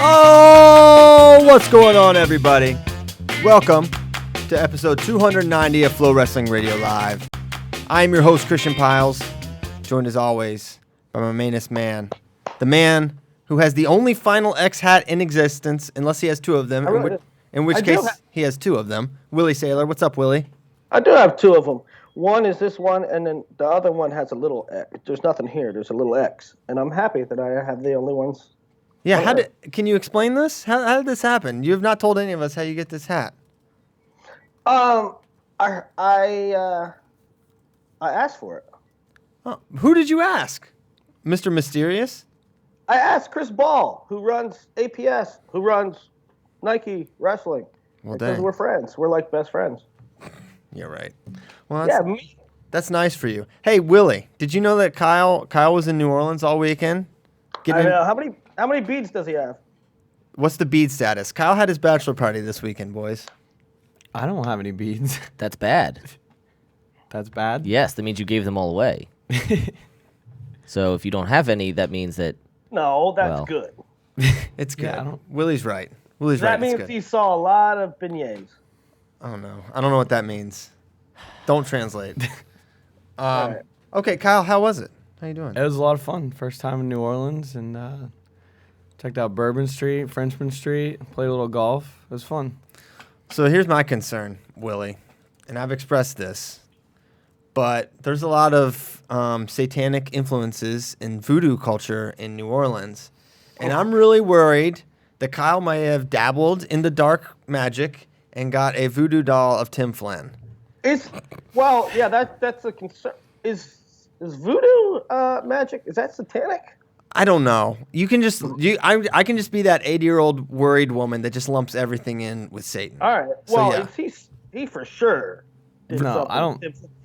Oh, what's going on, everybody? Welcome to episode 290 of FloWrestling Radio Live. I am your host, Christian Piles, joined as always by my mainest man, the man who has the only Final X hat in existence, unless he has two of them, in which case he has two of them. Willie Saylor. What's up, Willie? I do have two of them. One is this one, and then the other one has a little X. There's nothing here. There's a little X. And I'm happy that I have the only ones. Yeah, can you explain this? How did this happen? You have not told any of us how you get this hat. I asked for it. Oh, who did you ask? Mr. Mysterious? I asked Chris Ball, who runs APS, who runs Nike Wrestling. Well, because dang. we're friends. We're like best friends. You're right. Well, that's nice for you. Hey, Willie, did you know that Kyle was in New Orleans all weekend? I know. How many beads does he have? What's the bead status? Kyle had his bachelor party this weekend, boys. I don't have any beads. That's bad. That's bad? Yes, that means you gave them all away. So if you don't have any, that means that... No, that's good. It's good. Yeah, Willie's right. That means he saw a lot of beignets. Oh, no. I don't know what that means. Don't translate. Right. Okay, Kyle, how was it? How you doing? It was a lot of fun. First time in New Orleans, and checked out Bourbon Street, Frenchman Street, played a little golf. It was fun. So here's my concern, Willie, and I've expressed this, but there's a lot of satanic influences in voodoo culture in New Orleans, and I'm really worried that Kyle may have dabbled in the dark magic and got a voodoo doll of Tim Flynn. That's a concern. Is voodoo magic? Is that satanic? I don't know. You can just I can just be that 80-year-old worried woman that just lumps everything in with Satan. All right. Well, he for sure. No, I don't.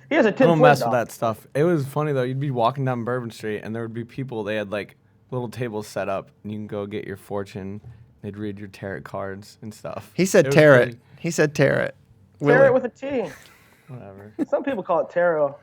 He has a Tim I don't Flynn mess doll. with that stuff. It was funny though. You'd be walking down Bourbon Street, and there would be people. They had like little tables set up, and you can go get your fortune. They'd read your tarot cards and stuff. He said tarot. He said tarot. Tarot with a T. Whatever. Some people call it tarot.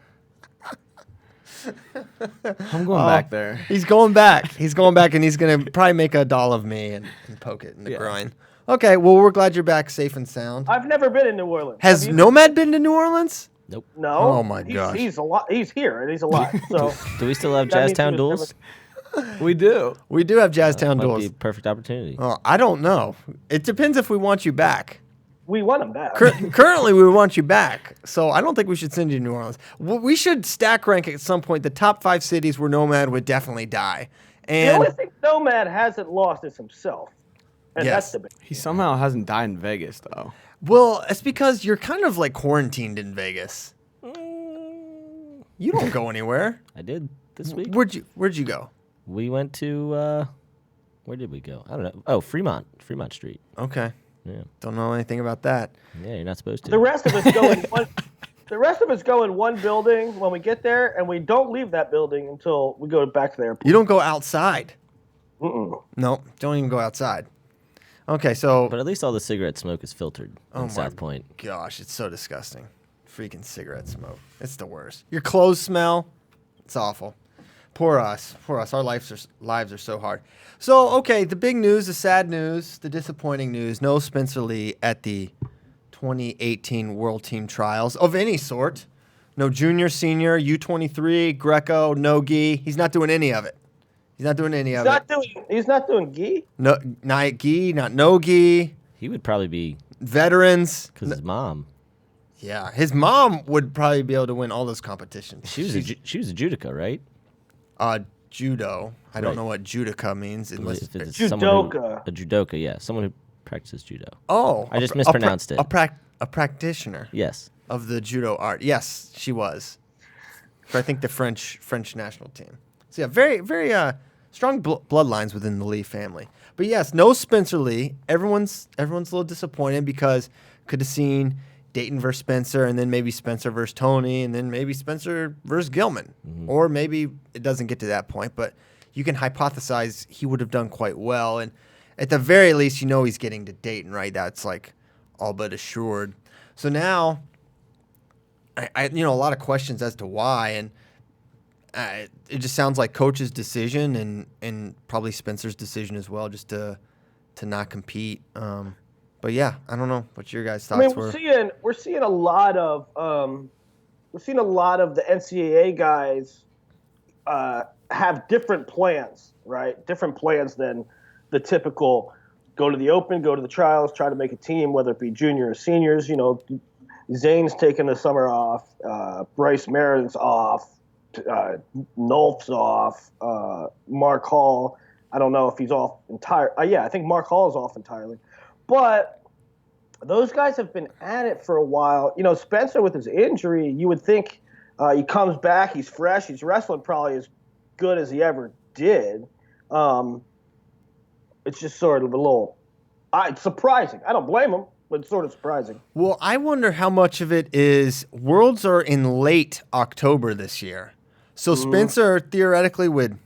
I'm going back there. He's going back. He's going back, and he's going to probably make a doll of me and poke it in the groin. Okay, well, we're glad you're back safe and sound. I've never been in New Orleans. Has Nomad been to New Orleans? Nope. No. Oh, my gosh. He's here, and he's alive. So Do we still have Jazztown duels? We do. We do have Jazztown Might duels. be a perfect opportunity. Oh, I don't know. It depends if we want you back. we want him back. Currently, we want you back, so I don't think we should send you to New Orleans. We should stack rank at some point the top 5 cities where Nomad would definitely die. And the only thing Nomad hasn't lost is himself. And Yes. that's the big He somehow hasn't died in Vegas though. well, it's because you're kind of like quarantined in Vegas. You don't go anywhere. I did this week. Where'd you go? We went to... where did we go? I don't know. Oh, Fremont Street. Okay. Yeah. Don't know anything about that. Yeah, you're not supposed to. The rest of us go in one. The rest of us go in one building when we get there, and we don't leave that building until we go back to the airport. You don't go outside. Mm-mm. No, don't even go outside. Okay, so But at least all the cigarette smoke is filtered Oh in my South Point. gosh, it's so disgusting. Freaking cigarette smoke. It's the worst. Your clothes smell. It's awful. Poor us. Poor us. Our lives are so hard. So, okay, the big news, the sad news, the disappointing news. No Spencer Lee at the 2018 World Team Trials of any sort. No junior, senior, U23, Greco, no gi. He's not doing any of it. He's not doing any of it. He's not doing gi. No, not gi, not no gi. He would probably be... Veterans. Because his mom. Yeah, his mom would probably be able to win all those competitions. She was a judoka, right? Judo. I don't Right. know what judoka means. Unless If it's Judoka. someone a judoka, yeah. Someone who practices judo. I just mispronounced it. A practitioner Yes. of the judo art. Yes, she was. For I think the French national team. So yeah, very very strong bloodlines within the Lee family. But yes, no Spencer Lee. Everyone's a little disappointed because could have seen Dayton versus Spencer, and then maybe Spencer versus Tony, and then maybe Spencer versus Gilman. Mm-hmm. Or maybe it doesn't get to that point, but you can hypothesize he would have done quite well. And at the very least, you know he's getting to Dayton, right? That's like all but assured. So now, I a lot of questions as to why, and it just sounds like coach's decision and probably Spencer's decision as well, just to to not compete. But yeah, I don't know what your guys' I thoughts mean, were. we're seeing a lot of the NCAA guys have different plans, right? Different plans than the typical go to the Open, go to the trials, try to make a team, whether it be junior or seniors. Zane's taking the summer off, Bryce Meredith's off, Nolf's off, Mark Hall. I don't know if he's off entire. Yeah, I think Mark Hall is off entirely, but those guys have been at it for a while. Spencer with his injury, you would think he comes back, he's fresh, he's wrestling probably as good as he ever did. It's just sort of a little it's surprising. I don't blame him, but it's sort of surprising. Well, I wonder how much of it is Worlds are in late October this year. So Spencer theoretically would,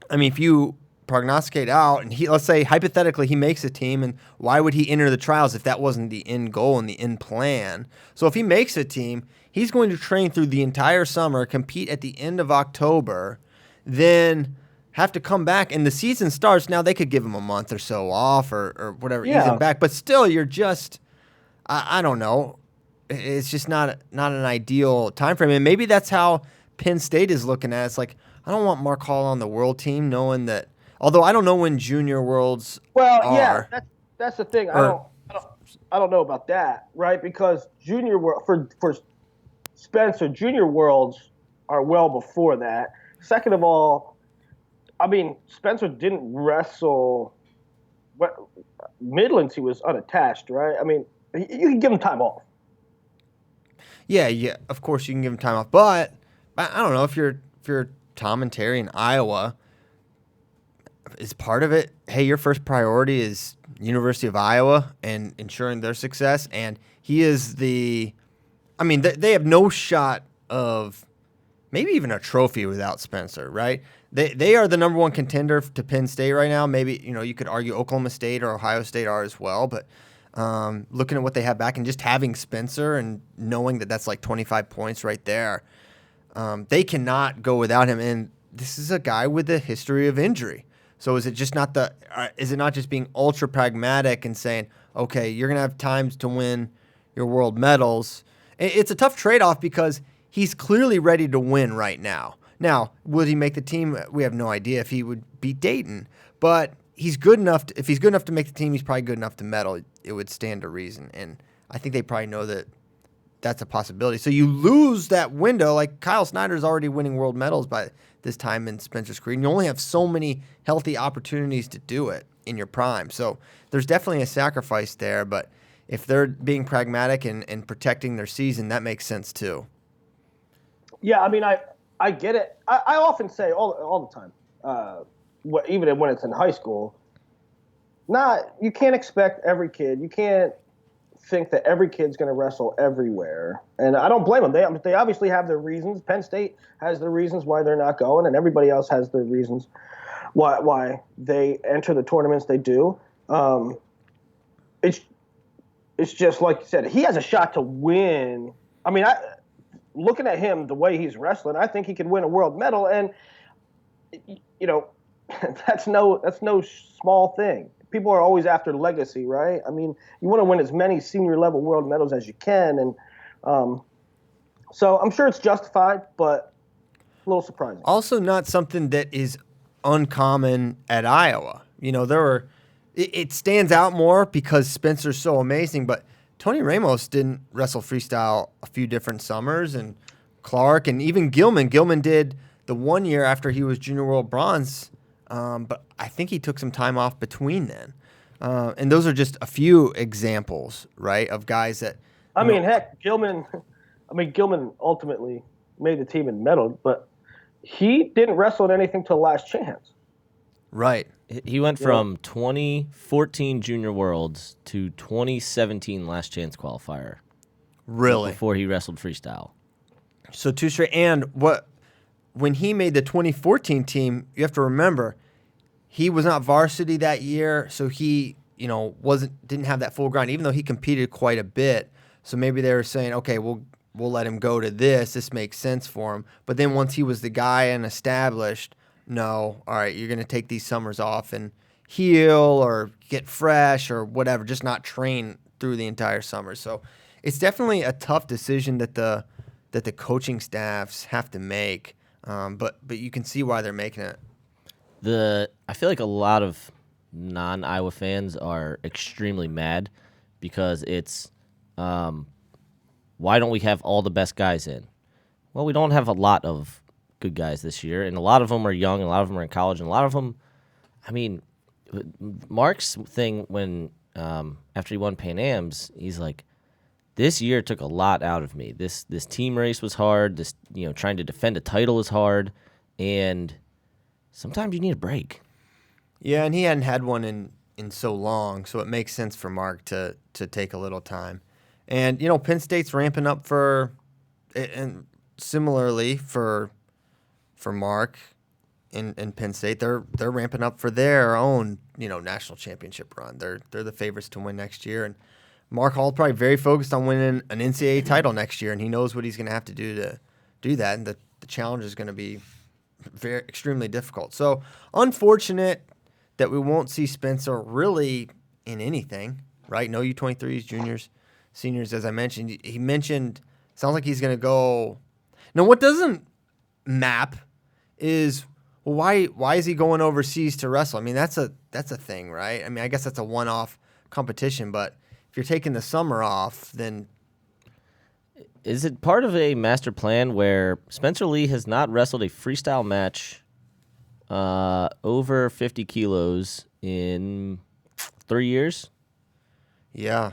if you prognosticate out and let's say hypothetically he makes a team, and why would he enter the trials if that wasn't the end goal and the end plan? So if he makes a team, he's going to train through the entire summer, compete at the end of October, then have to come back, and the season starts. Now they could give him a month or so off or whatever, ease him back, but still you're just, I don't know. It's just not an ideal time frame, and maybe that's how Penn State is looking at it. It's like, I don't want Mark Hall on the world team, knowing that. Although I don't know when Junior Worlds are. Yeah, that's the thing. I don't know about that, right? Because Junior World for Spencer, Junior Worlds are well before that. Second of all, Spencer didn't wrestle. Midlands, he was unattached, right? You can give him time off. Yeah, of course you can give him time off, but I don't know if you're Tom and Terry in Iowa. Is part of it, hey, your first priority is University of Iowa and ensuring their success, and he is they have no shot of maybe even a trophy without Spencer, right? They are the number one contender to Penn State right now. Maybe, you could argue Oklahoma State or Ohio State are as well, but looking at what they have back and just having Spencer and knowing that that's like 25 points right there, they cannot go without him, and this is a guy with a history of injury. So is it not just being ultra pragmatic and saying, okay, you're going to have times to win your world medals? It's a tough trade-off because he's clearly ready to win right now. Now, would he make the team? We have no idea if he would beat Dayton, but he's good enough. If he's good enough to make the team, he's probably good enough to medal. It would stand to reason, and I think they probably know that that's a possibility. So you lose that window. Like Kyle Snyder's already winning world medals by this time in Spencer's career. And you only have so many healthy opportunities to do it in your prime. So there's definitely a sacrifice there. But if they're being pragmatic and protecting their season, that makes sense too. Yeah, I get it. I often say all the time, even when it's in high school, you can't expect every kid. You can't think that every kid's going to wrestle everywhere, and I don't blame them. They obviously have their reasons. Penn State has their reasons why they're not going, and everybody else has their reasons why they enter the tournaments they do. It's just like you said, he has a shot to win. Looking at him the way he's wrestling, I think he could win a world medal, and that's no small thing. People are always after legacy, right? You want to win as many senior level world medals as you can, and so I'm sure it's justified, but a little surprising. Also, not something that is uncommon at Iowa. It stands out more because Spencer's so amazing, but Tony Ramos didn't wrestle freestyle a few different summers, and Clark and even Gilman. Gilman did the 1 year after he was junior world bronze. But I think he took some time off between then. And those are just a few examples, right, of guys that... heck, Gilman ultimately made the team and medaled, but he didn't wrestle at anything till Last Chance. Right. He went from 2014 Junior Worlds to 2017 Last Chance qualifier. Really? Before he wrestled freestyle. So 2 straight. And when he made the 2014 team, you have to remember, he was not varsity that year, so he, didn't have that full grind, even though he competed quite a bit. So maybe they were saying, okay, we'll let him go to this. This makes sense for him. But then once he was the guy and established, no, all right, you're going to take these summers off, and heal or get fresh or whatever, just not train through the entire summer. So it's definitely a tough decision that the coaching staffs have to make. But you can see why they're making it. I feel like a lot of non-Iowa fans are extremely mad because it's why don't we have all the best guys in? Well, we don't have a lot of good guys this year, and a lot of them are young, and a lot of them are in college, and a lot of them, I mean, Mark's thing when after he won Pan Am's, he's like, this year took a lot out of me. This team race was hard. This trying to defend a title is hard, and sometimes you need a break. Yeah, and he hadn't had one in so long, so it makes sense for Mark to take a little time. And Penn State's ramping up and similarly for Mark in Penn State, they're ramping up for their own national championship run. They're the favorites to win next year, and Mark Hall probably very focused on winning an NCAA title next year, and he knows what he's going to have to do that, and the challenge is going to be extremely difficult. So unfortunate that we won't see Spencer really in anything, right? No U23s, juniors, seniors, as I mentioned. He mentioned, sounds like he's going to go. Now, what doesn't map is, well, why is he going overseas to wrestle? I mean, that's a thing, right? I mean, I guess that's a one-off competition, but if you're taking the summer off, then is it part of a master plan where Spencer Lee has not wrestled a freestyle match over 50 kilos in 3 years? Yeah.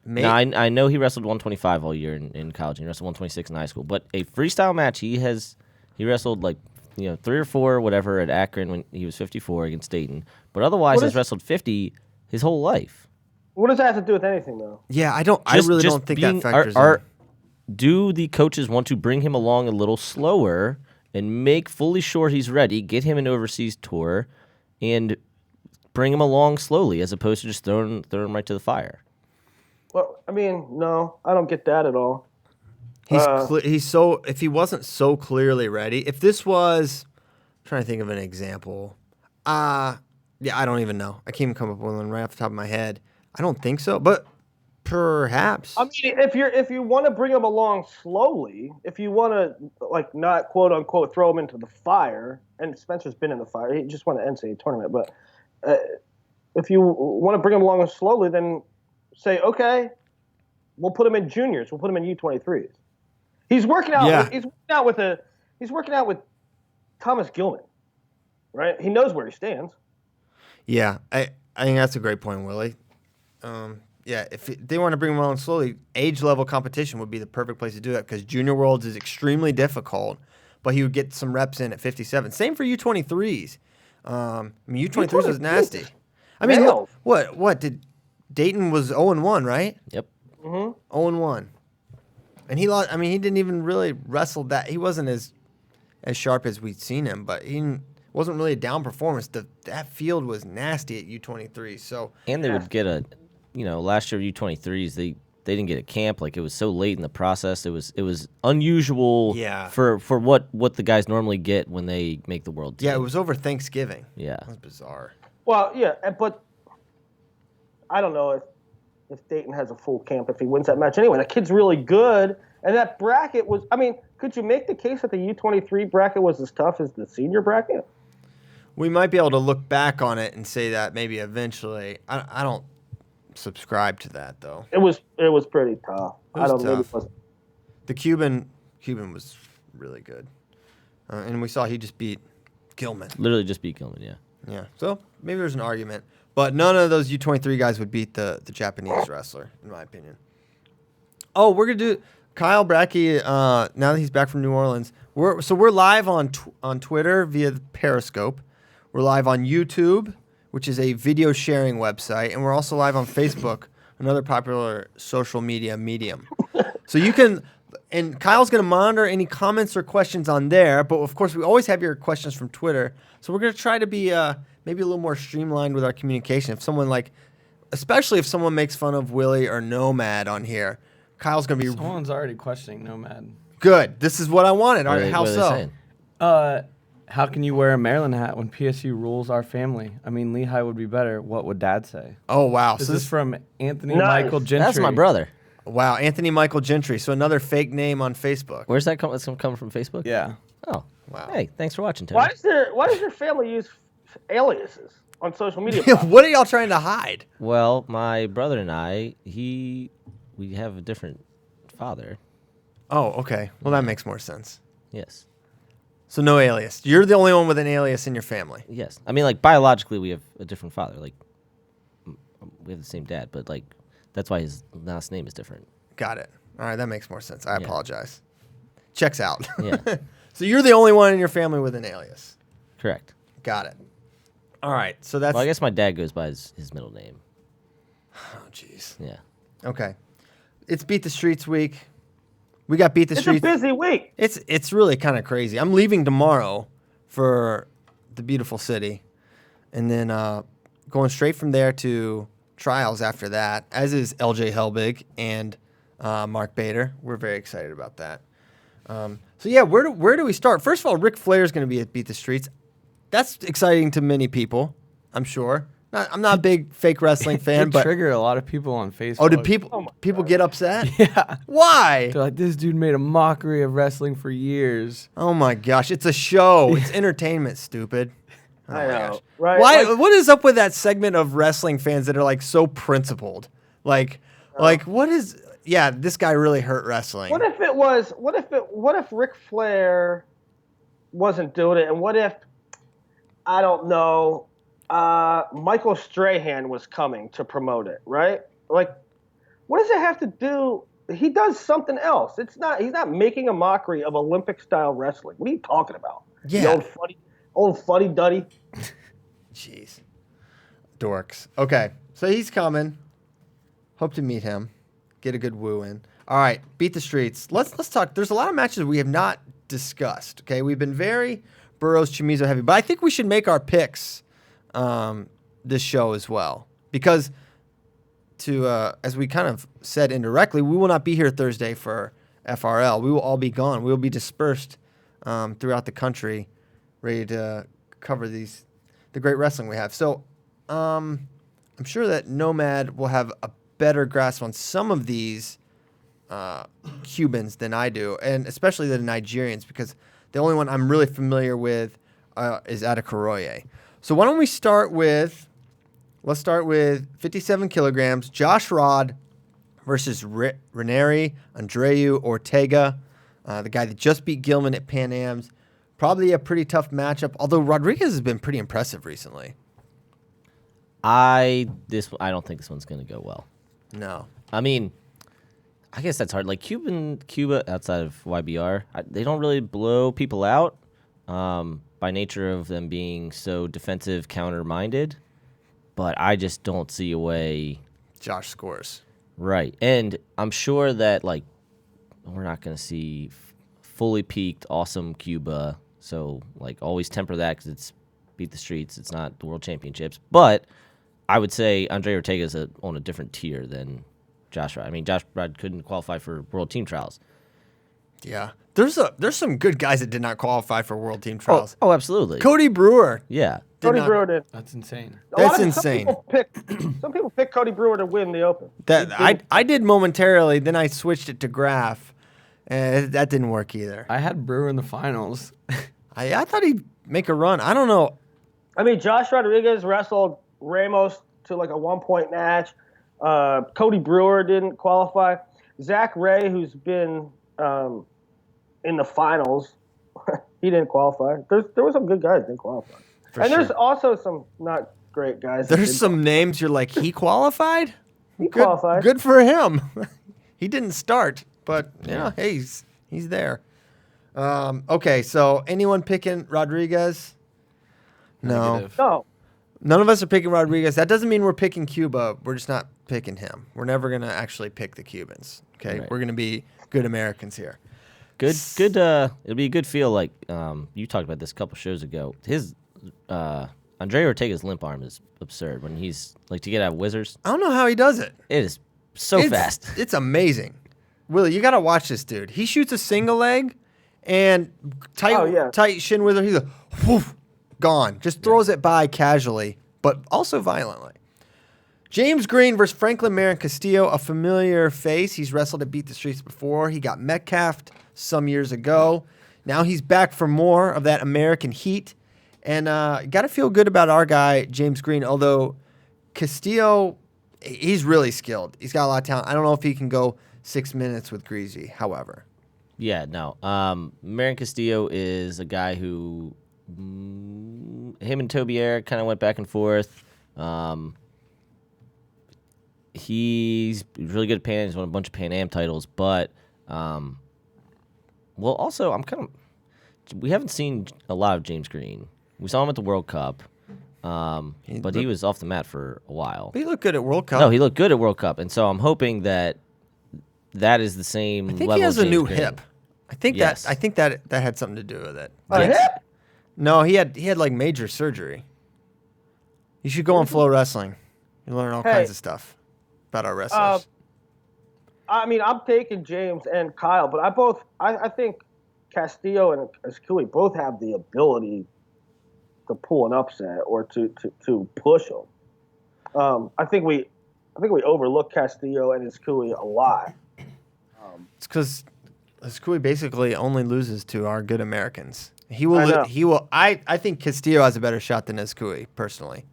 Now, I know he wrestled 125 all year in college. He wrestled 126 in high school. But a freestyle match, he wrestled like 3 or 4, whatever, at Akron when he was 54 against Dayton. But otherwise, has wrestled 50 his whole life. What does that have to do with anything, though? Yeah, I really don't think that factors in. Do the coaches want to bring him along a little slower and make fully sure he's ready, get him an overseas tour, and bring him along slowly as opposed to just throwing him right to the fire? Well, I mean, no, I don't get that at all. If he wasn't so clearly ready, if this was, I'm trying to think of an example. Yeah, I don't even know. I can't even come up with one right off the top of my head. I don't think so, but perhaps. I mean, if you want to bring him along slowly, if you want to not quote unquote throw him into the fire, and Spencer's been in the fire, he just won an NCAA tournament, but if you want to bring him along slowly, then say, okay, we'll put him in juniors, we'll put him in U23s. He's working out. Yeah. He's working out with Thomas Gilman, right? He knows where he stands. Yeah, I think that's a great point, Willie. Yeah, if they want to bring him along slowly, age-level competition would be the perfect place to do that because Junior Worlds is extremely difficult, but he would get some reps in at 57. Same for U23s. I mean, U23s was nasty. I mean, what did Dayton was 0-1, right? Yep. Mm-hmm. 0-1. And he lost. I mean, he didn't even really wrestle that. He wasn't as sharp as we'd seen him, but he wasn't really a down performance. That field was nasty at U23. So and they would get last year U23s they didn't get a camp. Like it was so late in the process. It was unusual. Yeah. For what the guys normally get when they make the world team. Yeah, it was over Thanksgiving. Yeah. That was bizarre. Well, yeah, but I don't know if Dayton has a full camp if he wins that match anyway. That kid's really good, and that bracket was. I mean, could you make the case that the U23 bracket was as tough as the senior bracket? We might be able to look back on it and say that maybe eventually. I don't subscribe to that though. It was pretty tough. The Cuban was really good, and we saw he just beat Gilman. Literally just beat Gilman, yeah. Yeah, so maybe there's an argument. But none of those U23 guys would beat the Japanese wrestler, in my opinion. Oh, we're going to do Kyle Brackey, now that he's back from New Orleans. We're live on Twitter via Periscope. We're live on YouTube, which is a video sharing website. And we're also live on Facebook, another popular social media medium. So you can... And Kyle's going to monitor any comments or questions on there. But, of course, we always have your questions from Twitter. So we're going to try to be maybe a little more streamlined with our communication. If someone especially if someone makes fun of Willie or Nomad on here, Kyle's going to be... Someone's already questioning Nomad. Good. This is what I wanted. All right, how so? How can you wear a Maryland hat when PSU rules our family? I mean, Lehigh would be better. What would Dad say? Oh, wow. This So is from Anthony Nice. Michael Gentry. That's my brother. Wow, Anthony Michael Gentry. So another fake name on Facebook. Where's that come? That's coming from Facebook. Yeah. Oh, Wow. Hey, thanks for watching, Tony. Why does your family use aliases on social media? What are y'all trying to hide? Well, my brother and I, we have a different father. Oh, okay. Well, that makes more sense. Yes. So no alias. You're the only one with an alias in your family. Yes. I mean, like, biologically, we have a different father. Like, we have the same dad, but, like, that's why his last name is different. Got it. All right, that makes more sense. I Yeah. apologize. Checks out. Yeah. So you're the only one in your family with an alias. Correct. Got it. All right. So that's. Well, I guess my dad goes by his middle name. Oh, jeez. Yeah. Okay. It's Beat the Streets week. We got Beat the It's Streets. a busy week. It's really kind of crazy. I'm leaving tomorrow for the beautiful city, and then going straight from there to trials after that, as is LJ Helbig and Mark Bader. We're very excited about that. So yeah, where do we start? First of all, Ric Flair is going to be at Beat the Streets. That's exciting to many people, I'm sure. I'm not a big fake wrestling fan, It but triggered a lot of people on Facebook. oh, did people get upset? Yeah. Why? They're like, this dude made a mockery of wrestling for years. Oh my gosh, it's a show. It's entertainment, stupid. Oh I my know, gosh. right? Why? Like- What is up with that segment of wrestling fans that are like so principled? Like what is? Yeah, this guy really hurt wrestling. What if Ric Flair wasn't doing it, and what if, I don't know, Michael Strahan was coming to promote it, right? Like, what does it have to do? He does something else. He's not making a mockery of Olympic style wrestling. What are you talking about? Yeah. The old fuddy duddy. Jeez, dorks. Okay, so he's coming. Hope to meet him. Get a good woo in. All right, Beat the Streets. Let's talk. There's a lot of matches we have not discussed. Okay, we've been very Burroughs Chamizo heavy, but I think we should make our picks this show as well, because as we kind of said indirectly, we will not be here Thursday for FRL. We will all be gone. We will be dispersed throughout the country, ready to cover the great wrestling we have. So I'm sure that Nomad will have a better grasp on some of these Cubans than I do, and especially the Nigerians, because the only one I'm really familiar with is Adekoroye. So why don't we let's start with 57 kilograms, Josh Rod versus Ranieri Andreu Ortega, the guy that just beat Gilman at Pan Am's. Probably a pretty tough matchup, although Rodriguez has been pretty impressive recently. I don't think this one's going to go well. No. I mean, I guess that's hard. Like Cuba outside of YBR, they don't really blow people out by nature of them being so defensive, counter-minded. But I just don't see a way. Josh scores. Right. And I'm sure that, like, we're not going to see fully peaked, awesome Cuba. So, like, always temper that because it's Beat the Streets. It's not the World Championships. But I would say Andre Ortega is on a different tier than Josh Rod. I mean, Josh Rod couldn't qualify for World Team Trials. Yeah. There's some good guys that did not qualify for World Team Trials. Oh, absolutely. Cody Brewer. Yeah. Cody Brewer did. That's insane. That's insane. Some people pick Cody Brewer to win the Open. I did momentarily, then I switched it to Graf, and that didn't work either. I had Brewer in the finals. I thought he'd make a run. I don't know. I mean, Josh Rodriguez wrestled Ramos to like a 1-point match. Cody Brewer didn't qualify. Zach Ray, who's been in the finals, he didn't qualify. There were some good guys that didn't qualify. There's also some not great guys. There's some names you're like, he qualified? He qualified. Good for him. He didn't start, but yeah, hey, he's there. Okay, so anyone picking Rodriguez? No. Negative. No. None of us are picking Rodriguez. That doesn't mean we're picking Cuba. We're just not picking him. We're never going to actually pick the Cubans. Okay, Right. We're going to be good Americans here. Good. It'll be a good feel. Like you talked about this a couple shows ago. His Andre Ortega's limp arm is absurd. When he's like to get out of Wizards, I don't know how he does it. it is so fast. It's amazing. Willie, you got to watch this dude. He shoots a single leg and tight shin wizard. He's like, woof, gone. Just throws it by casually, but also violently. James Green versus Franklin Marin Castillo, a familiar face. He's wrestled at Beat the Streets before. He got Metcalfed some years ago. Now he's back for more of that American heat. And got to feel good about our guy, James Green, although Castillo, he's really skilled. He's got a lot of talent. I don't know if he can go 6 minutes with Greasy, however. Yeah, no. Marin Castillo is a guy who him and Tobier kind of went back and forth. He's really good at Pan Am. He's won a bunch of Pan Am titles, but also we haven't seen a lot of James Green. We saw him at the World Cup, but he was off the mat for a while. He looked good at World Cup. No, he looked good at World Cup, and so I'm hoping that is the same. I think level he has of a new James Green. hip. I think that had something to do with it. A hip? No, he had like major surgery. You should go on FloWrestling. You learn all kinds of stuff about our wrestlers. I mean, I'm taking James and Kyle, but I think Castillo and Escui both have the ability to pull an upset or to push them. I think we overlook Castillo and Escui a lot. It's because Escui basically only loses to our good Americans. He will. I think Castillo has a better shot than Escui personally.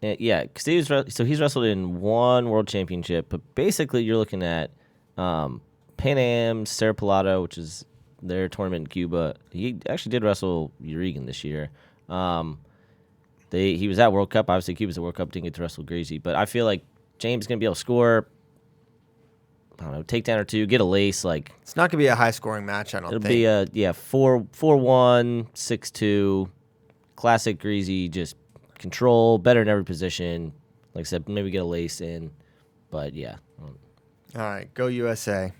Yeah, Castillo's so he's wrestled in one world championship, but basically you're looking at Pan Am, Cerro Pilado, which is their tournament in Cuba. He actually did wrestle Urigan this year. He was at World Cup. Obviously, Cuba's at World Cup. Didn't get to wrestle Gracie, but I feel like James is gonna be able to score. I don't know, takedown or two, get a lace. Like It's not gonna be a high scoring match. I don't think. It'll be 4-1, 6-2, classic Greasy, just control, better in every position. Like I said, maybe get a lace in, but yeah. All right, go USA.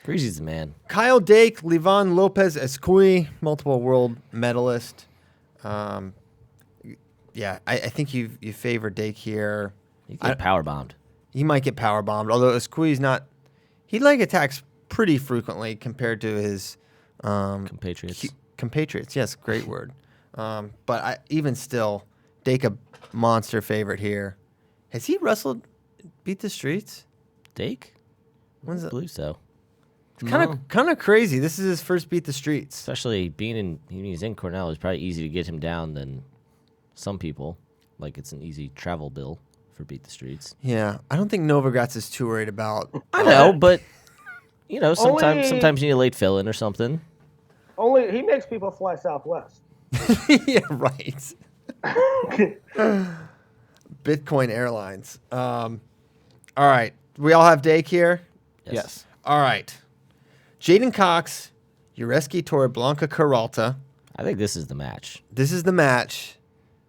Greasy's the man. Kyle Dake, Livan Lopez Escui, multiple world medalist. Yeah, I think you favor Dake here. He get power bombed. He might get power bombed, although Escui's not. He leg attacks pretty frequently compared to his Compatriots. Compatriots, yes, great word. But even still, Dake a monster favorite here. Has he wrestled Beat the Streets? Dake? When's I it? believe so. It's kind of crazy. This is his first Beat the Streets. Especially he's in Cornell, it's probably easy to get him down than some people. Like it's an easy travel bill for Beat the Streets. Yeah, I don't think Novogratz is too worried about. I know, but sometimes you need a late fill in or something. Only he makes people fly Southwest. Yeah, right. Bitcoin Airlines. All right, we all have Dake here. Yes. All right, Jaden Cox, Yureski Torreblanca Peralta. I think this is the match. This is the match.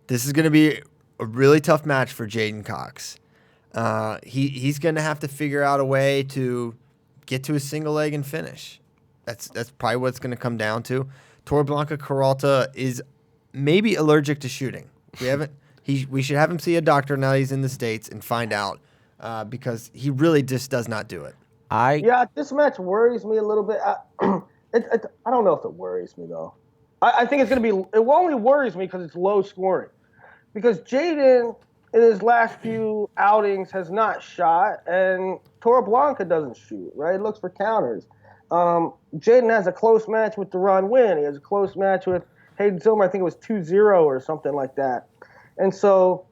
This is going to be a really tough match for Jaden Cox. He's going to have to figure out a way to get to a single leg and finish. That's probably what it's going to come down to. Torreblanca Peralta is maybe allergic to shooting. We should have him see a doctor now he's in the States and find out because he really just does not do it. This match worries me a little bit. I don't know if it worries me though. I think it's going to be. It only worries me because it's low scoring. Because Jaden, in his last few outings, has not shot, and Torreblanca doesn't shoot, right? He looks for counters. Jaden has a close match with Deron Wynn. He has a close match with Hayden Zilmer. I think it was 2-0 or something like that. And so,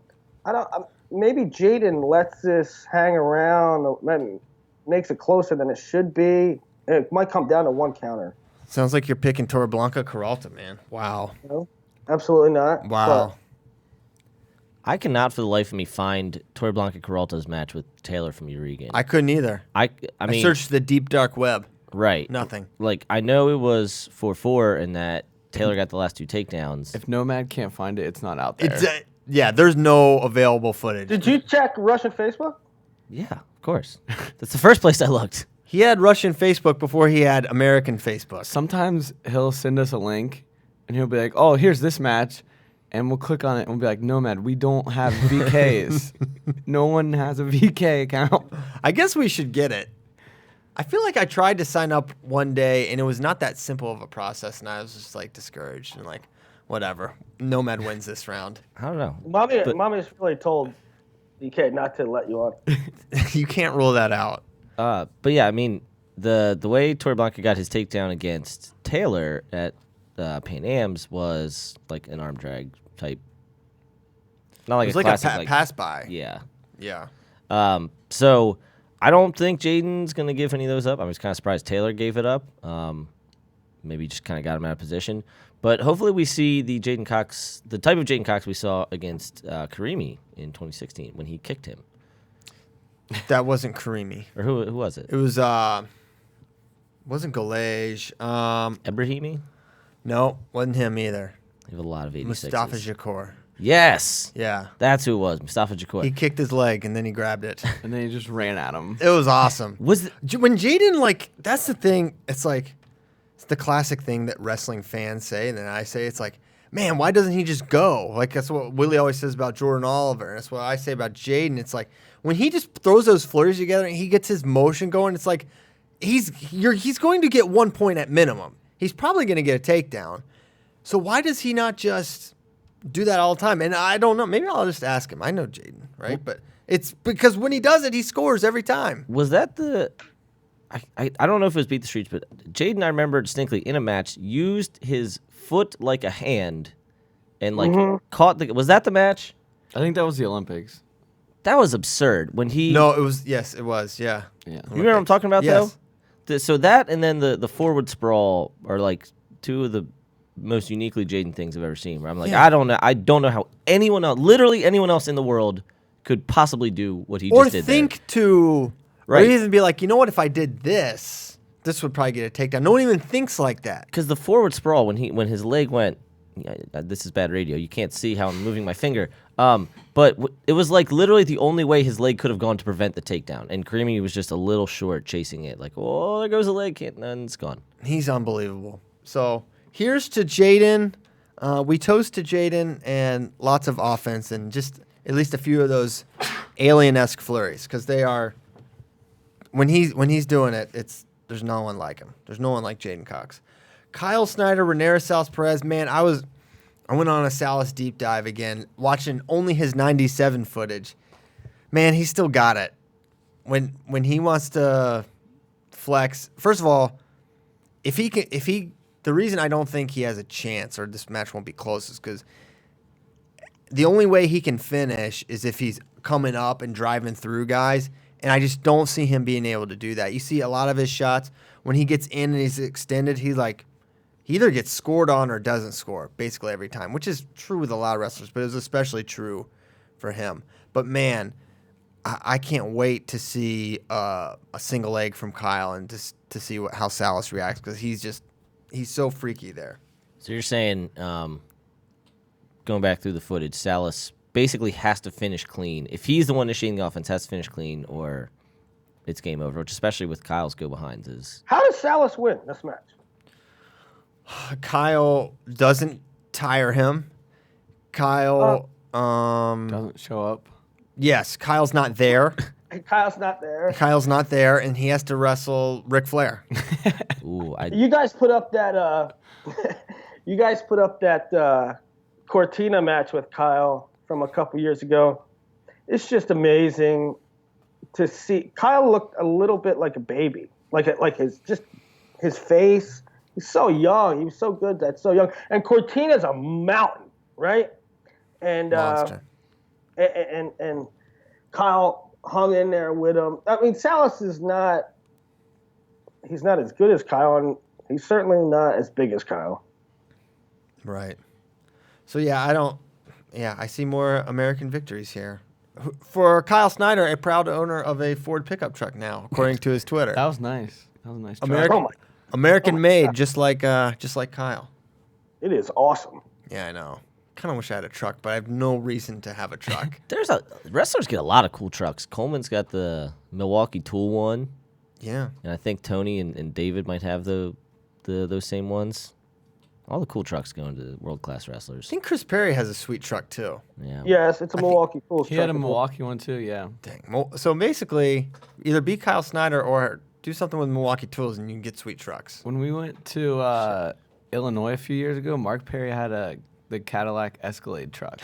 maybe Jaden lets this hang around, makes it closer than it should be. It might come down to one counter. Sounds like you're picking Torreblanca Peralta, man. Wow. No, absolutely not. Wow. But I cannot for the life of me find Torreblanca Peralta's match with Taylor from Urigan. I couldn't either. I mean, I searched the deep dark web. Right. Nothing. Like I know it was 4-4 and that Taylor got the last two takedowns. If Nomad can't find it, it's not out there. Yeah, there's no available footage. did you check Russian Facebook? Yeah, of course. That's the first place I looked. He had Russian Facebook before he had American Facebook. Sometimes he'll send us a link, and he'll be like, "Oh, here's this match," and we'll click on it, and we'll be like, "Nomad, we don't have VKs. No one has a VK account." I guess we should get it. I feel like I tried to sign up one day, and it was not that simple of a process, and I was just like discouraged and like, whatever. Nomad wins this round. I don't know. Mommy's really told DK not to let you on. You can't rule that out. But yeah, I mean, the way Torreblanca got his takedown against Taylor at Pan Am's was like an arm drag type. Not like It was a like classic, a pass by. Yeah. Yeah. So I don't think Jaden's gonna give any of those up. I was kind of surprised Taylor gave it up. Maybe just kind of got him out of position. But hopefully we see the type of Jaden Cox we saw against Karimi in 2016 when he kicked him. That wasn't Karimi. Or who was it? It was wasn't Galej. Ebrahimi? No, wasn't him either. You have a lot of 86s. Mustafa Jakur. Yes. Yeah. That's who it was, Mustafa Jakur. He kicked his leg and then he grabbed it. And then he just ran at him. It was awesome. Was When Jaden, like, that's the thing. It's like, it's the classic thing that wrestling fans say, and then I say, it's like, man, why doesn't he just go? Like, that's what Willie always says about Jordan Oliver, and that's what I say about Jaden. It's like, when he just throws those flurries together and he gets his motion going, it's like, he's going to get 1 point at minimum. He's probably going to get a takedown. So why does he not just do that all the time? And I don't know. Maybe I'll just ask him. I know Jaden, right? But it's because when he does it, he scores every time. Was that the... I don't know if it was Beat the Streets, but Jaden, I remember distinctly in a match, used his foot like a hand and like caught the... Was that the match? I think that was the Olympics. That was absurd. When he... No, it was... Yes, it was. Yeah. Yeah. You remember what I'm talking about, Yes. though? So that and then the forward sprawl are like two of the most uniquely Jaden things I've ever seen. Where I'm like, Yeah. I don't know how anyone else, literally anyone else in the world, could possibly do what he just did. Or think to... Right. Or even be like, you know what? If I did this, this would probably get a takedown. No one even thinks like that. Because the forward sprawl, when his leg went, this is bad radio. You can't see how I'm moving my finger. But it was like literally the only way his leg could have gone to prevent the takedown. And Karimi was just a little short chasing it. Like, oh, there goes the leg, and it's gone. He's unbelievable. So here's to Jaden. We toast to Jaden and lots of offense and just at least a few of those alien-esque flurries because they are. When he's doing it, there's no one like him. There's no one like Jaden Cox. Kyle Snyder, Renera Salas Perez, man, I went on a Salas deep dive again, watching only his 97 footage. Man, he still got it. When he wants to flex, first of all, the reason I don't think he has a chance or this match won't be close is because the only way he can finish is if he's coming up and driving through guys. And I just don't see him being able to do that. You see a lot of his shots, when he gets in and he's extended, he either gets scored on or doesn't score basically every time, which is true with a lot of wrestlers, but it's especially true for him. But, man, I can't wait to see a single leg from Kyle and just to see how Salas reacts because he's so freaky there. So you're saying, going back through the footage, Salas basically has to finish clean. If he's the one initiating the offense, has to finish clean or it's game over, which especially with Kyle's go-behinds is... How does Salas win this match? Kyle doesn't tire him. Kyle... Doesn't show up. Yes, Kyle's not there. Kyle's not there. Kyle's not there, and he has to wrestle Ric Flair. Ooh, You guys put up that Cortina match with Kyle from a couple years ago. It's just amazing to see. Kyle looked a little bit like a baby, like his face. He's so young. He was so good. That's so young. And Cortina's a mountain, right? And Monster. And Kyle hung in there with him. I mean, Salas is not. He's not as good as Kyle, and he's certainly not as big as Kyle. Right. So, I see more American victories here. For Kyle Snyder, a proud owner of a Ford pickup truck now, according to his Twitter. That was nice. That was a nice. American made, just like Kyle. It is awesome. Yeah, I know. Kind of wish I had a truck, but I have no reason to have a truck. Wrestlers get a lot of cool trucks. Coleman's got the Milwaukee Tool one. Yeah. And I think Tony and David might have those same ones. All the cool trucks going to world-class wrestlers. I think Chris Perry has a sweet truck, too. Yeah. Yes, it's a Milwaukee Fools. He had a Milwaukee one too. Yeah. Dang. So basically, either be Kyle Snyder or do something with Milwaukee Tools and you can get sweet trucks. When we went to Illinois a few years ago, Mark Perry had the Cadillac Escalade truck.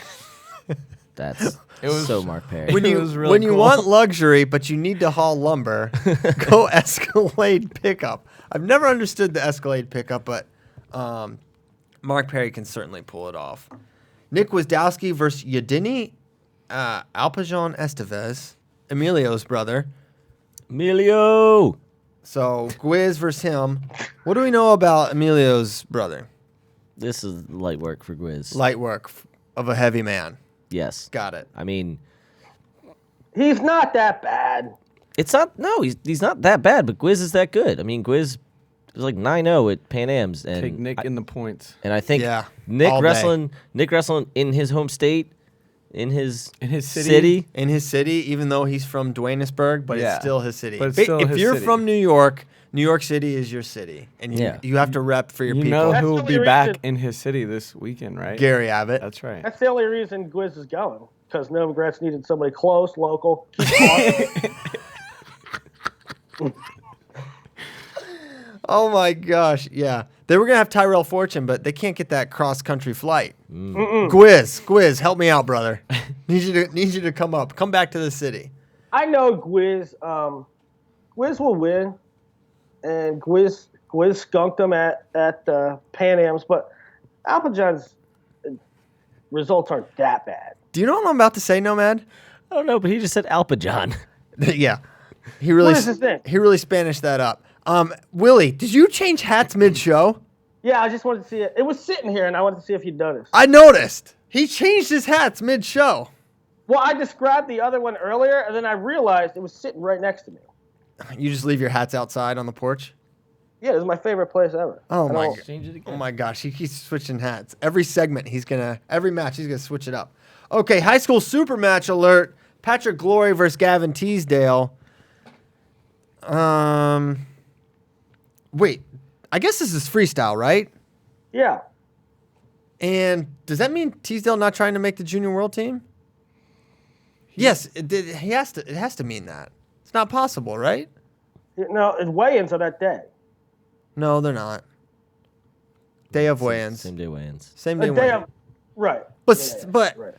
That's was- so Mark Perry. When It you was really when you cool. want luxury, but you need to haul lumber, go Escalade pickup. I've never understood the Escalade pickup, but Mark Perry can certainly pull it off. Nick Wisdowski versus Yadini Alpajon Estevez, Emilio's brother. Emilio. So Gwiz versus him. What do we know about Emilio's brother? This is light work for Gwiz. Light work of a heavy man. Yes. Got it. I mean, He's not that bad. it's not. No, he's not that bad, but Gwiz is that good. I mean, Gwiz was like 9-0 at Pan Am's, and Take Nick in the points. and I think Yeah, Nick all day. wrestling in his home state, in his city? In his city, even though he's from Duanesburg, but Yeah. it's still his city. But it's still if his you're city. from New York City is your city, and you have to rep for your You people. know That's who the will be only back reason- in his city this weekend, right? Gary Abbott. That's right. That's the only reason Gwiz is going, because Novogratz needed somebody close, local. Keep Oh my gosh, yeah. They were gonna have Tyrell Fortune, but they can't get that cross country flight. Gwiz, help me out, brother. need you to come up. Come back to the city. I know Gwiz. Gwiz will win, and Gwiz skunked them at Pan Am's, but Alpajon's results aren't that bad. Do you know what I'm about to say, Nomad? I don't know, but he just said Alpajon. Yeah. He really What is his name? he really Spanished that up. Willie, did you change hats mid-show? Yeah, I just wanted to see it. It was sitting here, and I wanted to see if you'd noticed. I noticed. He changed his hats mid-show. Well, I described the other one earlier, and then I realized it was sitting right next to me. You just leave your hats outside on the porch? Yeah, this is my favorite place ever. Oh I my don't- god. Change it again. Oh my gosh, he keeps switching hats. Every segment every match he's gonna switch it up. Okay, high school super match alert. Patrick Glory versus Gavin Teasdale. Wait, I guess this is freestyle, right? Yeah. And does that mean Teasdale not trying to make the junior world team? Yes, it has to mean that. It's not possible, right? No, it's weigh-ins on that day. No, they're not. Day of weigh-ins. Same day weigh-ins. Same The day day weigh-ins. of, right. But Right.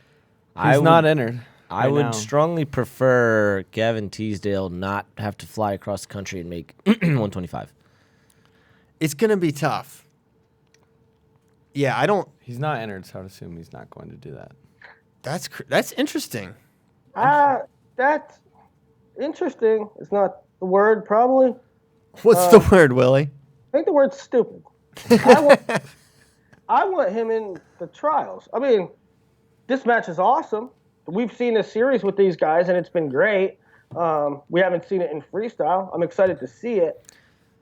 He's not entered. I right would now. strongly prefer Gavin Teasdale not have to fly across the country and make 125. it's going to be tough. Yeah, I don't. He's not entered, so I'd assume he's not going to do that. That's interesting. That's interesting. It's not the word, probably. What's the word, Willie? I think the word's stupid. I want him in the trials. I mean, this match is awesome. We've seen a series with these guys, and it's been great. We haven't seen it in freestyle. I'm excited to see it,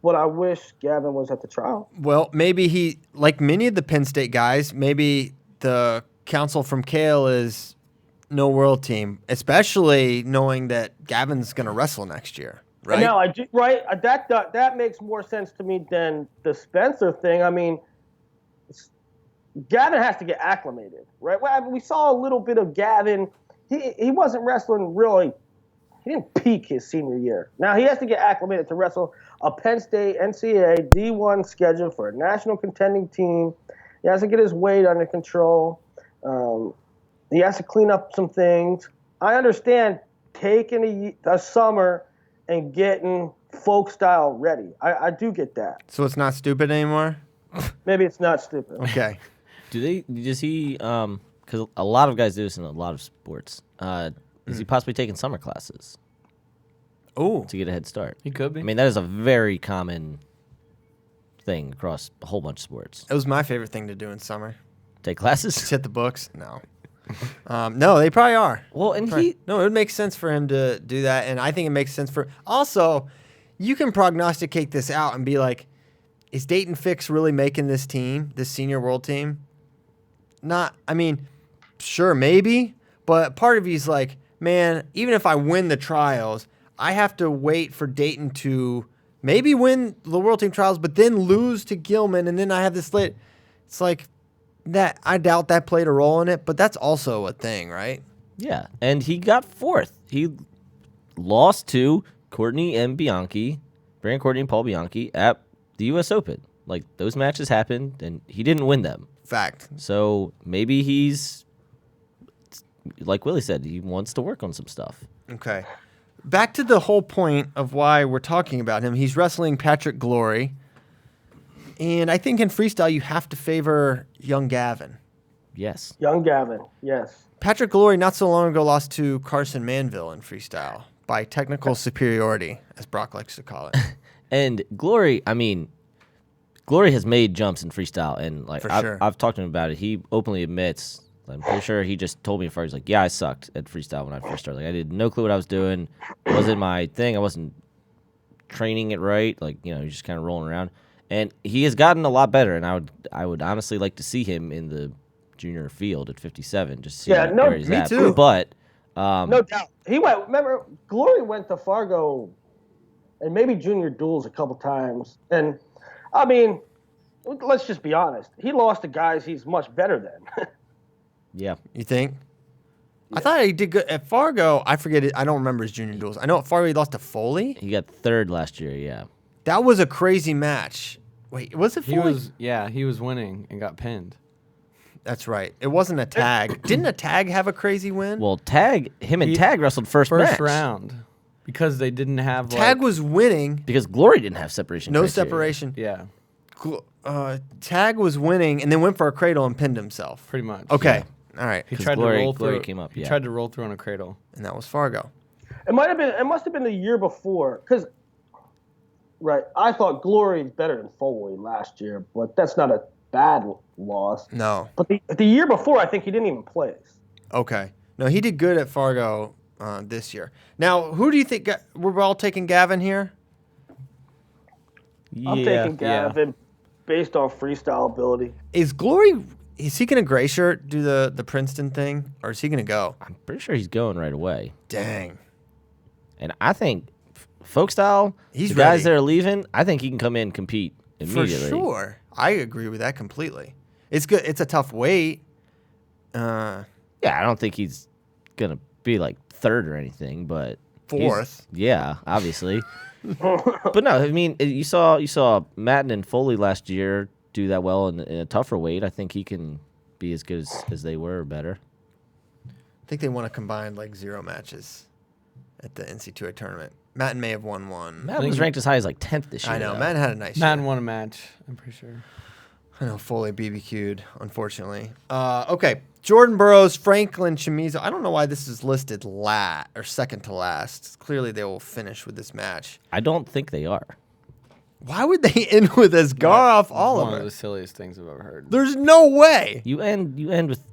but I wish Gavin was at the trial. Well, maybe he, like many of the Penn State guys, maybe the counsel from Kale is no world team, especially knowing that Gavin's going to wrestle next year, right? No, I do, right. That makes more sense to me than the Spencer thing. I mean, Gavin has to get acclimated, right? Well, we saw a little bit of Gavin. He wasn't wrestling really. He didn't peak his senior year. Now he has to get acclimated to wrestle a Penn State NCAA D1 schedule for a national contending team. He has to get his weight under control. He has to clean up some things. I understand taking a summer and getting folk style ready. I do get that. So it's not stupid anymore? Maybe it's not stupid. Okay. Does he, because a lot of guys do this in a lot of sports, is he possibly taking summer classes Oh, to get a head start? He could be. I mean, that is a very common thing across a whole bunch of sports. it was my favorite thing to do in summer. Take classes? Just hit the books? No. No, they probably are. Well, and No, it would make sense for him to do that, and I think it makes sense for. Also, you can prognosticate this out and be like, is Dayton Fix really making this team, this senior world team? Not. I mean, sure, maybe, but part of you's like, man, even if I win the trials, I have to wait for Dayton to maybe win the world team trials, but then lose to Gilman, and then I have this lit. It's like that. I doubt that played a role in it, but that's also a thing, right? Yeah, and he got fourth. He lost to Courtney and Bianchi, Brandon Courtney and Paul Bianchi at the U.S. Open. Like, those matches happened, and he didn't win them. Fact. So maybe he's, like Willie said, he wants to work on some stuff. Okay. Back to the whole point of why we're talking about him. He's wrestling Patrick Glory. And I think in freestyle, you have to favor young Gavin. Yes. Young Gavin, yes. Patrick Glory not so long ago lost to Carson Manville in freestyle by technical superiority, as Brock likes to call it. And Glory, I mean, Glory has made jumps in freestyle, and like For sure. I've talked to him about it. He openly admits. I'm pretty sure he just told me before. He's like, "Yeah, I sucked at freestyle when I first started. Like, I had no clue what I was doing. It wasn't my thing. I wasn't training it right. Like, you know, he's just kind of rolling around." And he has gotten a lot better. And I would honestly like to see him in the junior field at 57, just see where he's me at. too. But No doubt. He went. Remember, Glory went to Fargo, and maybe junior duels a couple times. And I mean, let's just be honest. He lost to guys he's much better than. yeah, You think? I thought he did good at Fargo. I forget it. I don't remember his junior duels. I know at Fargo he lost to Foley. he got third last year. Yeah, That was a crazy match. Wait, was it Foley? He was winning and got pinned. That's right. It wasn't a tag. Didn't a tag have a crazy win? well, Tag wrestled first match. round because they didn't have Tag was winning. because Glory didn't have separation. No criteria. separation. yeah, Tag was winning and then went for a cradle and pinned himself. pretty much. Okay. All right. He 'Cause tried Glory- to roll Glory through. came up, He yeah. tried to roll through on a cradle. And that was Fargo. It might have been. It must have been the year before. Because, right, I thought Glory is better than Foley last year, but that's not a bad loss. No. But the year before, I think he didn't even place. Okay. No, he did good at Fargo this year. Now, who do you think? We're all taking Gavin here? I'm taking Gavin based on freestyle ability. Is Glory, is he going to gray shirt do the Princeton thing? Or is he going to go? I'm pretty sure he's going right away. Dang. And I think folk style, He's the guys ready. that are leaving, I think he can come in and compete immediately. For sure. I agree with that completely. It's good. It's a tough weight. Yeah, I don't think he's gonna be like third or anything, but he's- Fourth. Yeah, obviously. But no, I mean, you saw Madden and Foley last year do that well in a tougher weight. I think he can be as good as they were, or better. I think they want to combine like 0 matches at the NC2A tournament. Madden may have won one. Madden was ranked as high as like 10th this year. I know. though. Madden had a nice Madden year. won a match. I'm pretty sure. I know Foley BBQ'd, unfortunately. Okay. Jordan Burroughs, Franklin Chamizo. I don't know why this is listed or second to last. Clearly they will finish with this match. I don't think they are. Why would they end with Asgaroff One of Oliver? the silliest things I've ever heard. There's no way. You end with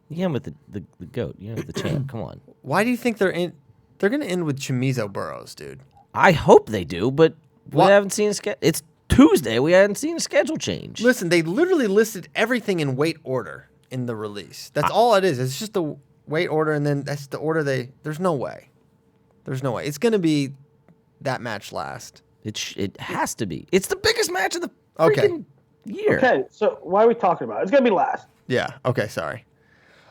the goat. You end with the champ. Come on. Why do you think they're in? They're gonna end with Chamizo Burroughs, dude. I hope they do, but we What? haven't seen a schedule. It's Tuesday. We haven't seen a schedule change. Listen, they literally listed everything in weight order in the release. That's all it is. It's just the weight order, and then that's the order they. There's no way. There's no way. It's gonna be that match last. It has to be. It's the biggest match of the Okay. freaking year. Okay, so why are we talking about it? It's going to be last. Yeah. Okay. Sorry.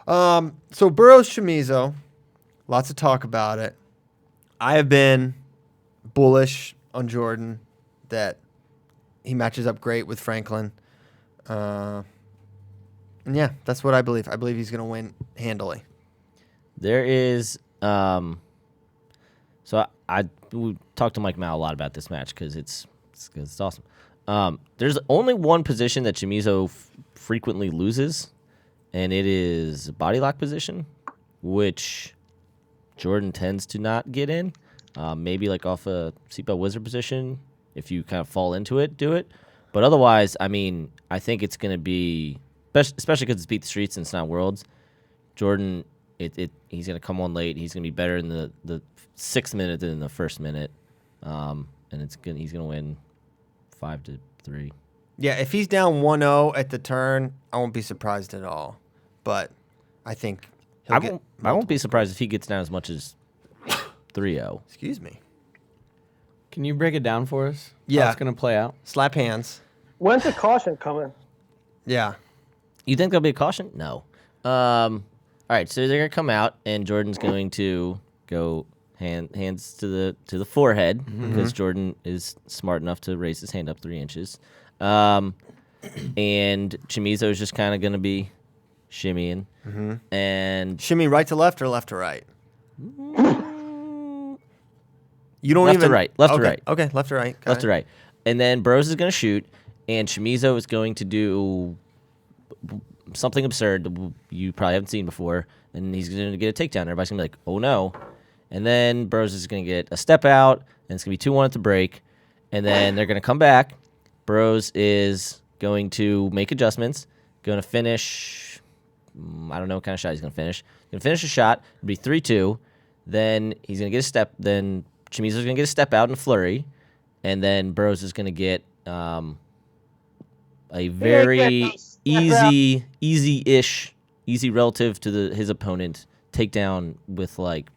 So Burroughs Chamizo, lots of talk about it. I have been bullish on Jordan that he matches up great with Franklin. And yeah, that's what I believe. I believe he's going to win handily. There is so we talked to Mike Mao a lot about this match because it's awesome. There's only one position that Chamizo frequently loses, and it is body lock position, which Jordan tends to not get in. Maybe like off a seatbelt wizard position, if you kind of fall into it, do it. But otherwise, I mean, I think it's going to be, especially because it's Beat the Streets and it's not Worlds, Jordan, he's going to come on late. He's going to be better in the 6th minute than in the 1st minute. And he's going to win 5-3. Yeah, if he's down 1-0 at the turn, I won't be surprised at all. But I think he'll get I won't be surprised if he gets down as much as 3-0. Excuse me. Can you break it down for us? Yeah. How it's going to play out? Slap hands. When's the caution coming? Yeah. You think there'll be a caution? No. All right, so they're gonna come out, and Jordan's going to go hands to the forehead because Jordan is smart enough to raise his hand up 3 inches. and Chimizo is just kind of going to be shimmying. And Shimmy right to left or left to right? You don't left even to right. Left okay. to right. Okay, left to right. Got Left it. to right. And then Burroughs is going to shoot, and Chimizo is going to do something absurd that you probably haven't seen before, and he's going to get a takedown. Everybody's going to be like, oh no. And then Burroughs is going to get a step out, and it's going to be 2-1 at the break. And then they're going to come back. Burroughs is going to make adjustments, going to finish. I don't know what kind of shot he's going to finish. Going to finish a shot. It'll be 3-2. Then he's going to get a step. Then Chimizo's going to get a step out in a flurry. And then Burroughs is going to get a very easy relative to his opponent takedown with like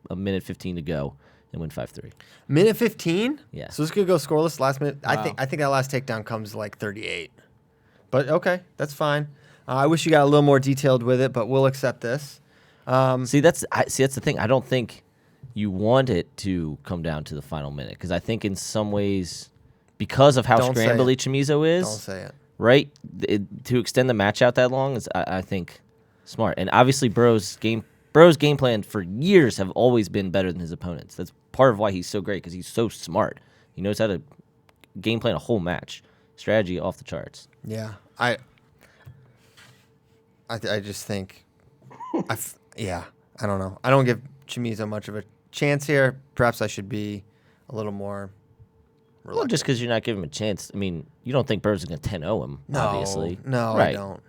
a minute 15 to go and win 5-3. Minute 15? Yeah. So this could go scoreless last minute. Wow. I think that last takedown comes like 38. But okay, that's fine. I wish you got a little more detailed with it, but we'll accept this. See, that's the thing. I don't think you want it to come down to the final minute because I think in some ways, because of how Don't say scrambly it. Chimizo is, Don't say it. right? To extend the match out that long is, I think, smart. And obviously, Burroughs' game plan for years have always been better than his opponents. That's part of why he's so great because he's so smart. He knows how to game plan a whole match. Strategy off the charts. Yeah. I just think, I don't know. I don't give Chimizo much of a chance here. Perhaps I should be a little more Well, reluctant. just because you're not giving him a chance, I mean, you don't think Burroughs is going to 10-0 him, obviously. No, right. I don't.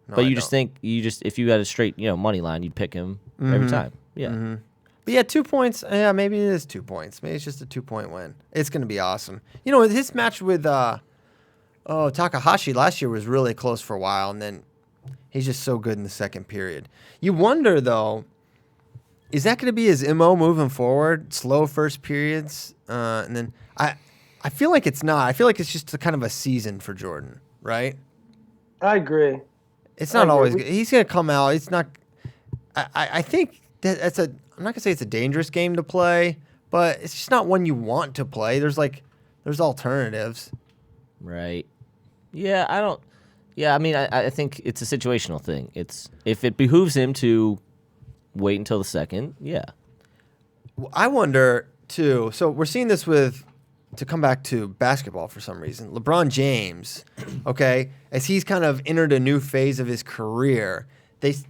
No, But I you just don't. think, if you had a straight, money line, you'd pick him every time. Yeah. But yeah, 2 points. Yeah, maybe it is 2 points. Maybe it's just a 2-point win. It's going to be awesome. His match with Takahashi last year was really close for a while, and then he's just so good in the second period. You wonder, though, is that going to be his MO moving forward? Slow first periods? And then I feel like it's not. I feel like it's just kind of a season for Jordan, right? I agree. It's not agree. always good. He's going to come out. It's not. I think that's I'm not going to say it's a dangerous game to play, but it's just not one you want to play. There's alternatives. Right. Yeah, I don't. Yeah, I mean, I think it's a situational thing. It's if it behooves him to wait until the second, yeah. I wonder too. So we're seeing this to come back to basketball for some reason. LeBron James, okay, as he's kind of entered a new phase of his career, there's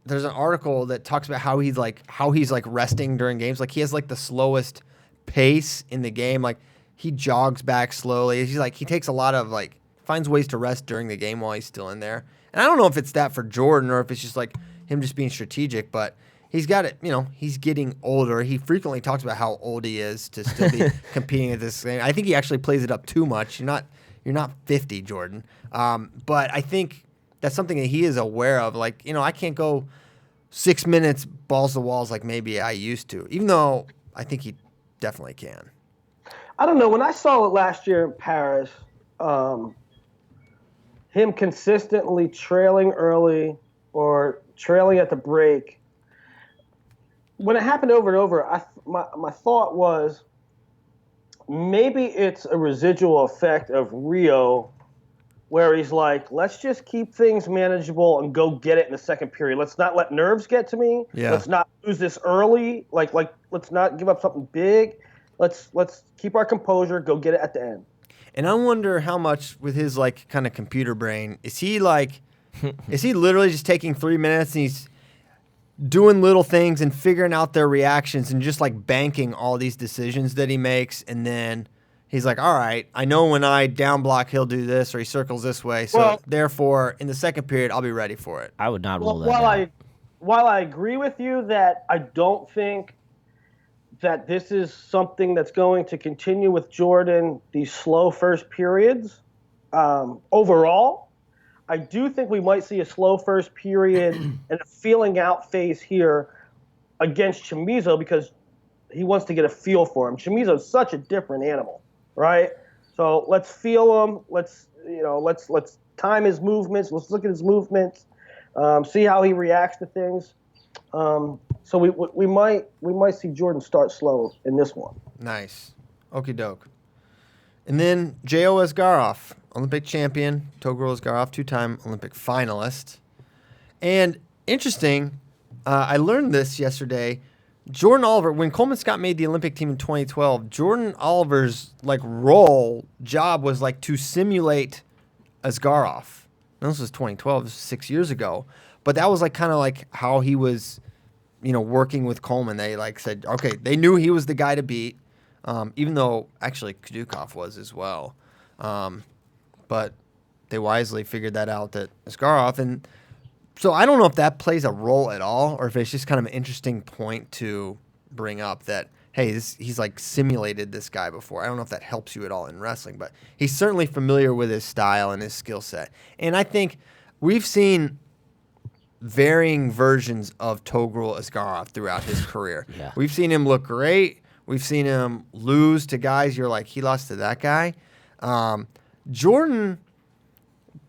an article that talks about how he's like resting during games. Like he has like the slowest pace in the game. Like he jogs back slowly. He takes a lot of finds ways to rest during the game while he's still in there. And I don't know if it's that for Jordan or if it's just like him just being strategic, but he's got it, he's getting older. He frequently talks about how old he is to still be competing at this thing. I think he actually plays it up too much. You're not 50, Jordan. But I think that's something that he is aware of. I can't go 6 minutes balls to walls like maybe I used to, even though I think he definitely can. I don't know. When I saw it last year in Paris, him consistently trailing early or trailing at the break, when it happened over and over, my thought was maybe it's a residual effect of Rio where he's like, let's just keep things manageable and go get it in the second period. Let's not let nerves get to me. Yeah. Let's not lose this early. Like let's not give up something big. Let's keep our composure, go get it at the end. And I wonder how much with his kind of computer brain, is he literally just taking 3 minutes and he's doing little things and figuring out their reactions and just banking all these decisions that he makes, and then he's like, all right, I know when I down block he'll do this or he circles this way, so therefore in the second period I'll be ready for it. I would not rule that down. While I agree with you that I don't think that this is something that's going to continue with Jordan, these slow first periods, overall, I do think we might see a slow first period and a feeling out phase here against Chimizo because he wants to get a feel for him. Chimizo's such a different animal, right? So let's feel him. Let's time his movements. Let's look at his movements, see how he reacts to things. So we might see Jordan start slow in this one. Nice. Okie doke. And then J.O. Asgaroff, Olympic champion. Toguro Asgaroff, 2-time Olympic finalist. And interesting, I learned this yesterday. Jordan Oliver, when Coleman Scott made the Olympic team in 2012, Jordan Oliver's job was to simulate Asgaroff. Now, this was 2012, this was 6 years ago. But that was kind of how he was, working with Coleman. They said, okay, they knew he was the guy to beat, even though actually Kadukov was as well. But they wisely figured that out, that Asgaroff. And so I don't know if that plays a role at all, or if it's just kind of an interesting point to bring up that, hey, he's simulated this guy before. I don't know if that helps you at all in wrestling, but he's certainly familiar with his style and his skill set. And I think we've seen varying versions of Toguro Asgaroff throughout his career. Yeah. We've seen him look great. We've seen him lose to guys you're he lost to that guy. Jordan,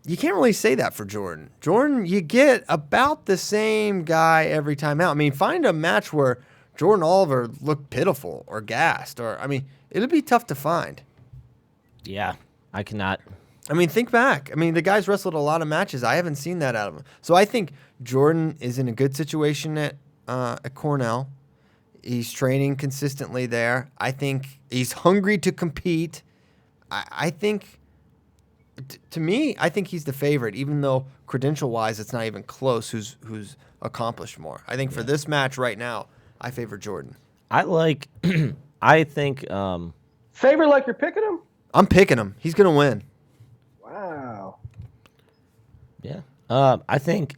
you can't really say that for Jordan. Jordan, you get about the same guy every time out. I mean, find a match where Jordan Oliver looked pitiful or gassed, it'd be tough to find. Yeah, I cannot. Think back. The guy's wrestled a lot of matches. I haven't seen that out of him. So I think Jordan is in a good situation at Cornell. He's training consistently there. I think he's hungry to compete. I think, to me, I think he's the favorite, even though credential-wise it's not even close who's accomplished more. I think for this match right now, I favor Jordan. I think... Favor like you're picking him? I'm picking him. He's going to win. Wow. Yeah. I think...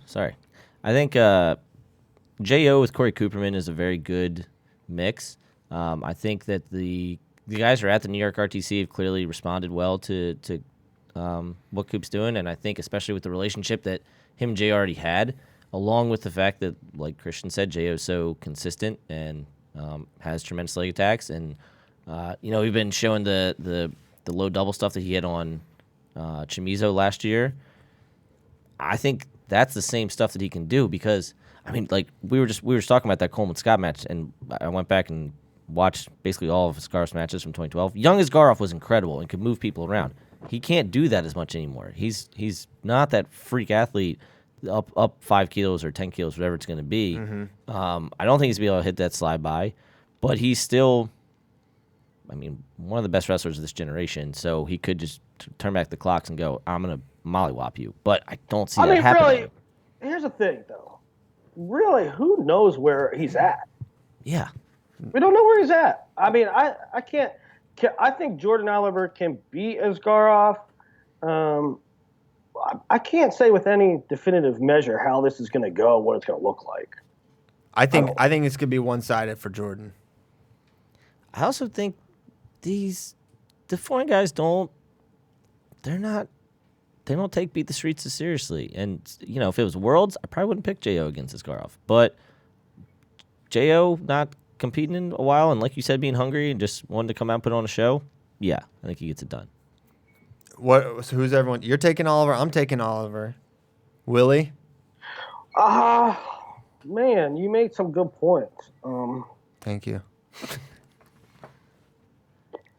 sorry. I think J.O. with Corey Cooperman is a very good mix. I think that the guys who are at the New York RTC have clearly responded well to what Coop's doing, and I think especially with the relationship that him and J.O. already had, along with the fact that, like Christian said, J.O. is so consistent and has tremendous leg attacks, and we've been showing the low double stuff that he had on Chimizo last year. I think that's the same stuff that he can do because we were just talking about that Coleman Scott match, and I went back and watched basically all of Asgaroff's matches from 2012. Young Asgaroff was incredible and could move people around. He can't do that as much anymore. He's not that freak athlete up 5 kilos or 10 kilos, whatever it's going to be. Mm-hmm. I don't think he's going to be able to hit that slide by, but he's still, one of the best wrestlers of this generation. So he could just turn back the clocks and go, I'm going to mollywop you. But I don't see that happening. Really, here's the thing, though. Really, who knows where he's at? Yeah. We don't know where he's at. I can't. I think Jordan Oliver can beat Asgaroff. I can't say with any definitive measure how this is going to go, what it's going to look like. I think it's going to be one-sided for Jordan. I also think the foreign guys don't take Beat the Streets as seriously. And, if it was Worlds, I probably wouldn't pick J.O. against Asgaroff. But J.O. not competing in a while, and like you said, being hungry and just wanting to come out and put on a show, yeah, I think he gets it done. So who's everyone? You're taking Oliver. I'm taking Oliver. Willie? Man, you made some good points. Thank you.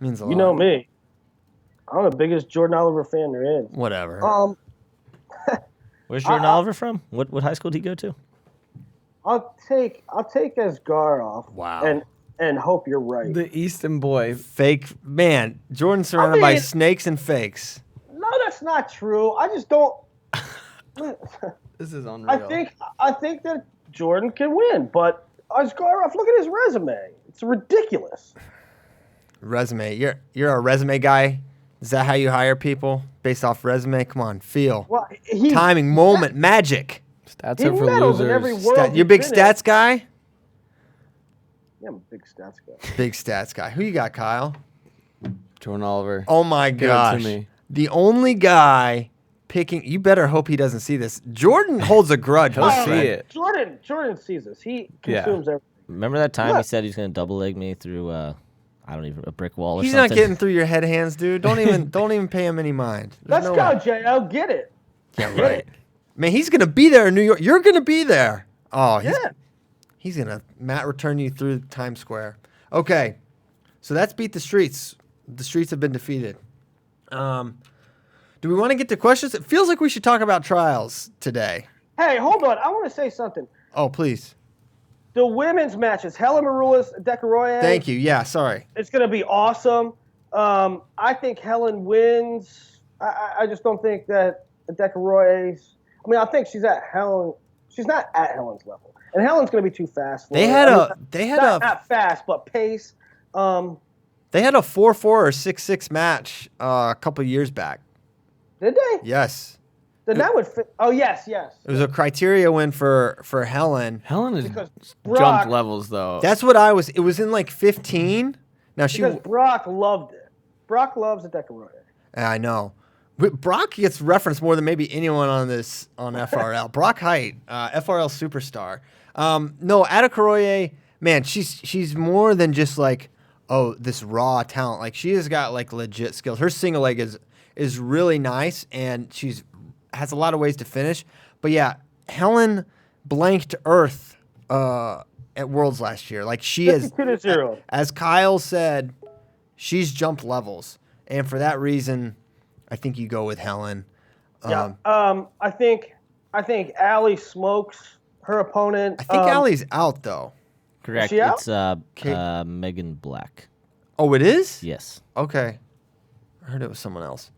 Means a lot. You know me. I'm the biggest Jordan Oliver fan there is. Whatever. Where's Jordan Oliver from? What high school did he go to? I'll take Asgaroff. Wow. And hope you're right. The Easton boy. Fake man. Jordan surrounded by snakes and fakes. No, that's not true. I just don't. This is unreal. I think that Jordan can win, but Asgaroff, look at his resume. It's ridiculous. Resume. You're a resume guy. Is that how you hire people? Based off resume? Come on, feel. Well, timing, moment, magic. Stats are for losers. You're a big stats guy? Yeah, I'm a big stats guy. Big stats guy. Who you got, Kyle? Jordan Oliver. Oh my gosh. Give it to me. The only guy picking. You better hope he doesn't see this. Jordan holds a grudge. He'll see it. Jordan sees this. He consumes everything. Remember that time he said he was going to double leg me through a brick wall or He's something? not getting through your head hands, dude. Don't even pay him any mind. Let's go, J.O. Get it. Yeah, right. Man, he's going to be there in New York. You're going to be there. Oh, he's going to Matt return you through Times Square. Okay, so that's Beat the Streets. The streets have been defeated. Do we want to get to questions? It feels like we should talk about trials today. Hey, hold on. I want to say something. Oh, please. The women's matches, Helen Marulis, Decoroye. Thank you. Yeah, sorry. It's going to be awesome. I think Helen wins. I just don't think that Decoroye's. I mean, I think she's at Helen. She's not at Helen's level, and Helen's going to be too fast for They her. had not fast, but pace. They had a 4-4 or 6-6 match a couple years back. Did they? Yes. Then that would fit. Oh, yes. It was a criteria win for Helen. Helen has Because jumped Brock- levels though. That's what it was in like 15. Now Because Brock loved it. Brock loves a Decoroye. I know. Brock gets referenced more than maybe anyone on FRL. Brock Height, FRL superstar. No, Adekoroye, man, she's more than just like, oh, this raw talent. Like she has got like legit skills. Her single leg is really nice, and has a lot of ways to finish. But yeah, Helen blanked Earth at Worlds last year. Like she is, 52-0. as Kyle said, she's jumped levels, and for that reason, I think you go with Helen. Yeah. I think Allie smokes her opponent. I think Allie's out though. Correct. she out? It's Megan Black. Oh, it is? Yes. Okay. I heard it was someone else.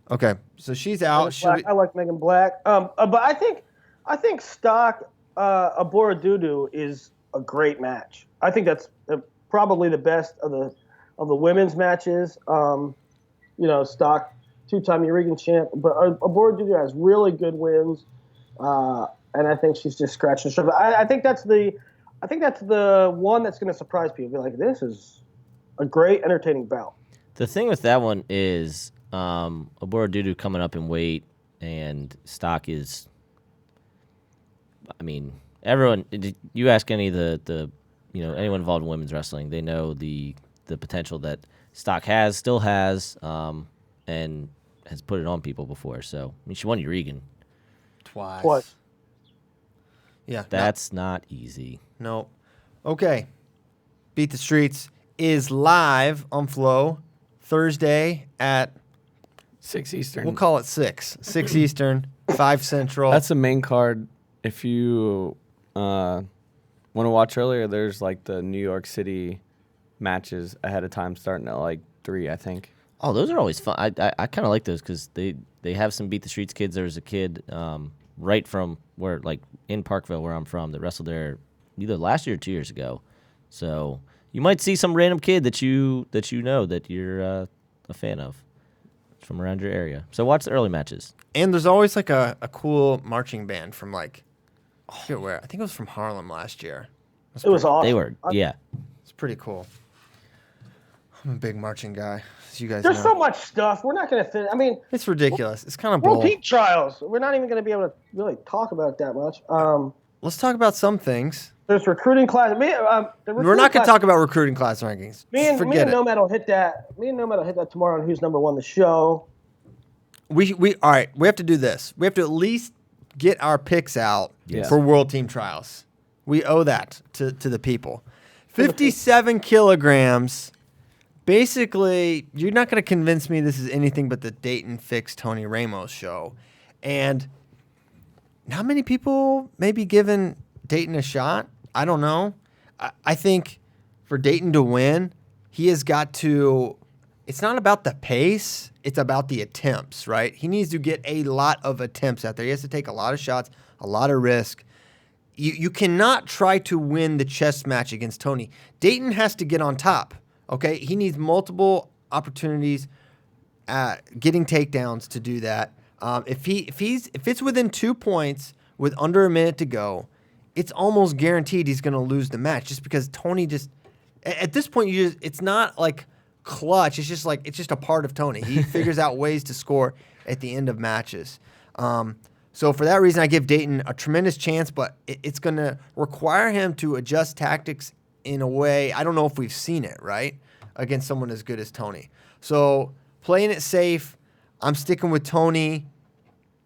Okay, so she's out. I like Megan Black. But I think Stock Abora is a great match. I think that's probably the best of the women's matches. Stock, 2-time Eureka champ, but Abora has really good wins, and I think she's just scratching the surface. I think that's the one that's going to surprise people. Be like, this is a great, entertaining bout. The thing with that one is Abora coming up in weight, and Stock is. I mean, everyone. You ask any of the anyone involved in women's wrestling, they know the potential that Stock still has, and has put it on people before. So I mean, she won Eureka. Twice. Yeah. That's not easy. No. Okay. Beat the Streets is live on Flow Thursday at 6 Eastern. we'll call it 6 Eastern, 5 Central. That's the main card. If you want to watch earlier, there's like the New York City matches ahead of time starting at like 3, I think. Oh, those are always fun. I kind of like those because they have some Beat the Streets kids. There was a kid right from where, like in Parkville, where I'm from, that wrestled there either last year or 2 years ago. So you might see some random kid that you're a fan of from around your area. So watch the early matches. And there's always like a cool marching band from like, I forget where. I think it was from Harlem last year. It was awesome. They were, yeah. It's pretty cool. I'm a big marching guy, as you guys There's know. so much stuff. We're not going to fit. I mean, It's ridiculous. It's kind of World bull. Peak Trials. We're not even going to be able to really talk about it that much. Let's talk about some things. There's recruiting class. We're not going to talk about recruiting class rankings. Me and Forget it. Nomad will hit that. Me and Nomad will hit that tomorrow on Who's Number One the show. We all right. We have to do this. We have to at least get our picks out Yes. for World Team Trials. We owe that to the people. 57 kilograms. Basically, you're not going to convince me this is anything but the Dayton Fix Tony Ramos show. And not many people maybe giving Dayton a shot. I don't know. I think for Dayton to win, he has got to. It's not about the pace. It's about the attempts, right? He needs to get a lot of attempts out there. He has to take a lot of shots, a lot of risk. You cannot try to win the chess match against Tony. Dayton has to get on top, okay? He needs multiple opportunities at getting takedowns to do that. If it's within 2 points with under a minute to go, it's almost guaranteed he's going to lose the match just because Tony just at this point it's not like clutch. It's just a part of Tony. He figures out ways to score at the end of matches. So for that reason, I give Dayton a tremendous chance, but it's going to require him to adjust tactics in a way I don't know if we've seen it, right, against someone as good as Tony. So playing it safe, I'm sticking with Tony.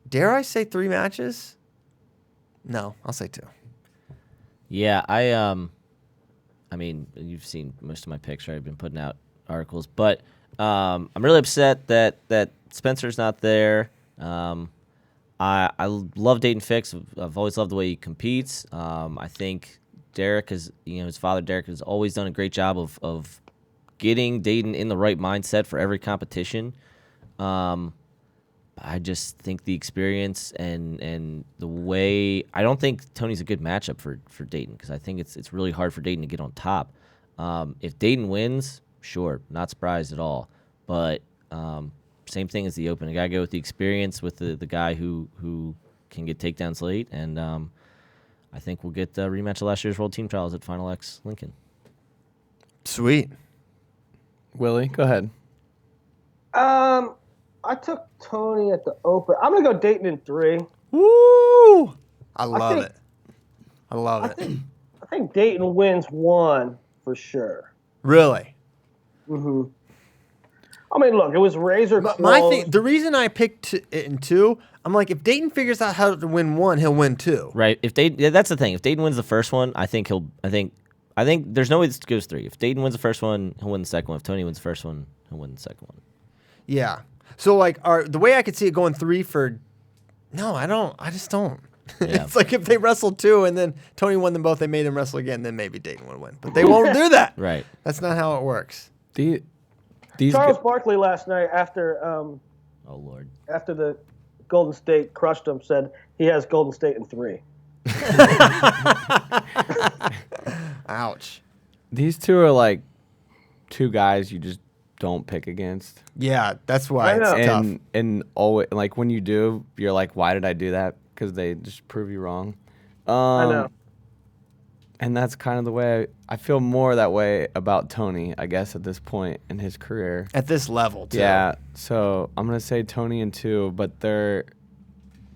Dare I say 3 matches? No, I'll say 2. Yeah, I mean, you've seen most of my picks, right? I've been putting out articles, but I'm really upset that Spencer's not there. I love Dayton Fix. I've always loved the way he competes. I think Derek is, his father Derek has always done a great job of getting Dayton in the right mindset for every competition. I just think the experience and the way, I don't think Tony's a good matchup for Dayton, because I think it's really hard for Dayton to get on top. If Dayton wins, sure, not surprised at all. But same thing as the Open. I got to go with the experience with the guy who can get takedowns late. And I think we'll get a rematch of last year's World Team Trials at Final X Lincoln. Sweet. Willie, go ahead. I took Tony at the Open. I'm going to go Dayton in 3. Woo! I love it. I love it. I think Dayton wins 1 for sure. Really? Mm-hmm. I mean, look, it was razor close. My thing, the reason I picked it in 2, I'm like, if Dayton figures out how to win 1, he'll win 2. Right. That's the thing. If Dayton wins the first one, I think there's no way this goes 3. If Dayton wins the first one, he'll win the second one. If Tony wins the first one, he'll win the second one. Yeah. So, like, the way I could see it going 3 for... No, I don't. I just don't. Yeah. It's like if they wrestled 2 and then Tony won them both, they made him wrestle again, then maybe Dayton would win. But they won't do that. Right. That's not how it works. Charles Barkley last night after Oh, Lord. after the Golden State crushed him said he has Golden State in 3. Ouch. These two are like 2 guys you just don't pick against. Yeah, that's why I know. it's tough. And always, like, when you do, you're like, why did I do that? Because they just prove you wrong. I know. And that's kind of the way I feel more that way about Tony, I guess, at this point in his career. At this level, too. Yeah, so I'm going to say Tony in 2, but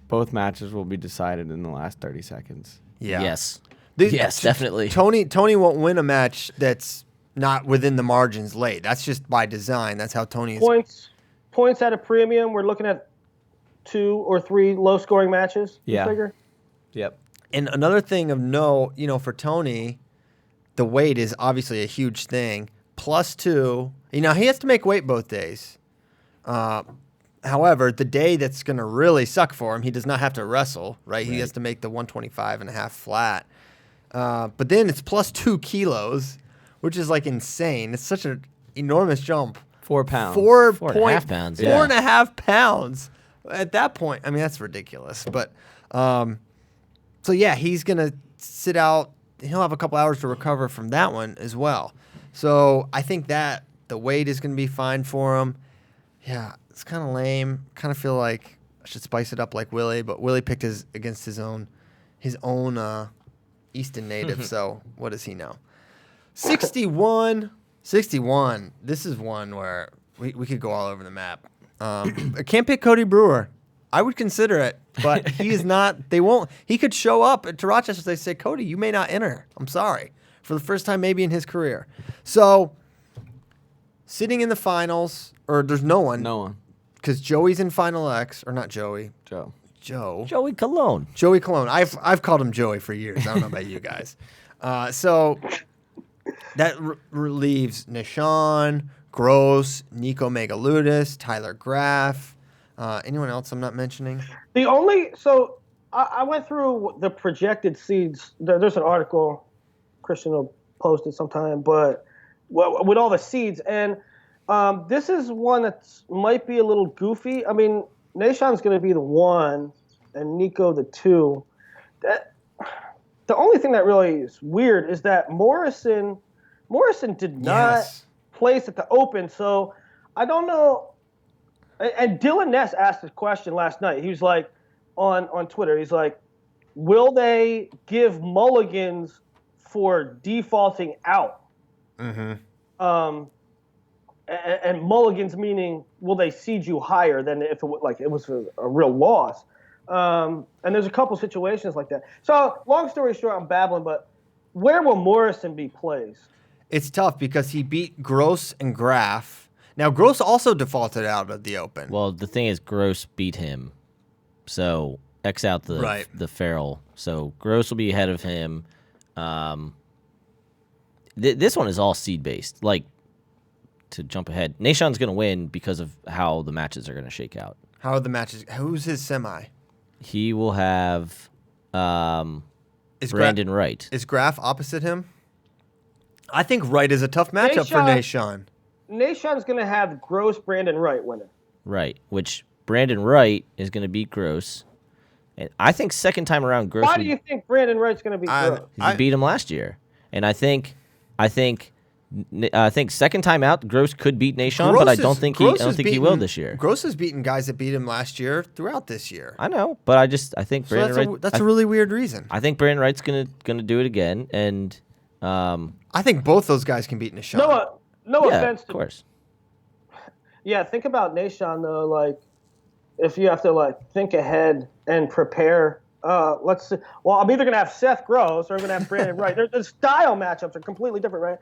both matches will be decided in the last 30 seconds. Yeah. Yes. These- Yes, definitely. Tony won't win a match that's not within the margins late. That's just by design. That's how Tony is. Points at a premium. We're looking at 2 or 3 low-scoring matches. Yeah. You figure? Yep. And another thing of note, for Tony, the weight is obviously a huge thing. +2. He has to make weight both days. However, the day that's going to really suck for him, he does not have to wrestle, right? He has to make the 125.5 flat. But then it's +2 kilos, which is like insane. It's such an enormous jump. 4 pounds. 4.5 pounds, yeah. 4.5 pounds. At that point, I mean, that's ridiculous. But, so yeah, he's going to sit out. He'll have a couple hours to recover from that one as well. So I think that the weight is going to be fine for him. Yeah, it's kind of lame. Kind of feel like I should spice it up like Willie, but Willie picked against his own Easton native. So what does he know? 61. This is one where we could go all over the map. I can't pick Cody Brewer. I would consider it, but he is not. They won't. He could show up to Rochester. They say, Cody, you may not enter. I'm sorry. For the first time maybe in his career. So sitting in the finals, or there's no one. No one. Because Joey's in Final X, or not Joey. Joe. Joey Colon. Joey Colon. I've called him Joey for years. I don't know about you guys. So that relieves Nishan, Gross, Nico Megaludis, Tyler Graff. Anyone else I'm not mentioning? So I went through the projected seeds. There's an article Christian will post it sometime, but with all the seeds, and this is one that might be a little goofy. I mean, Nishan's going to be the 1 and Nico the 2. The only thing that really is weird is that Morrison did not place at the Open, so I don't know. And Dylan Ness asked this question last night. He was like, on Twitter, he's like, will they give mulligans for defaulting out? Mm-hmm. And mulligans meaning, will they seed you higher than if it was a real loss? And there's a couple situations like that. So long story short, I'm babbling, but where will Morrison be placed? It's tough because he beat Gross and Graff. Now, Gross also defaulted out of the Open. Well, the thing is, Gross beat him, so X out the Farrell. So Gross will be ahead of him. This one is all seed based. Like to jump ahead. Nashon's going to win because of how the matches are going to shake out. How are the matches? Who's his semi? He will have Is Brandon Wright. Is Graf opposite him? I think Wright is a tough matchup for Nashon. Nashon's going to have Gross Brandon Wright winning. Right, which Brandon Wright is going to beat Gross. And I think second time around, Gross. Why do you think Brandon Wright's going to beat Gross? He beat him last year, and I think second time out, Gross could beat Nashon, but I don't think he will this year. Gross has beaten guys that beat him last year throughout this year. I know, but I think Brandon Wright. That's a really weird reason. I think Brandon Wright's gonna do it again, and I think both those guys can beat Nashon. No offense. Of course. Yeah, think about Nashon though. Like, if you have to think ahead and prepare. Let's see. Well, I'm either gonna have Seth Gross or I'm gonna have Brandon Wright. The style matchups are completely different, right?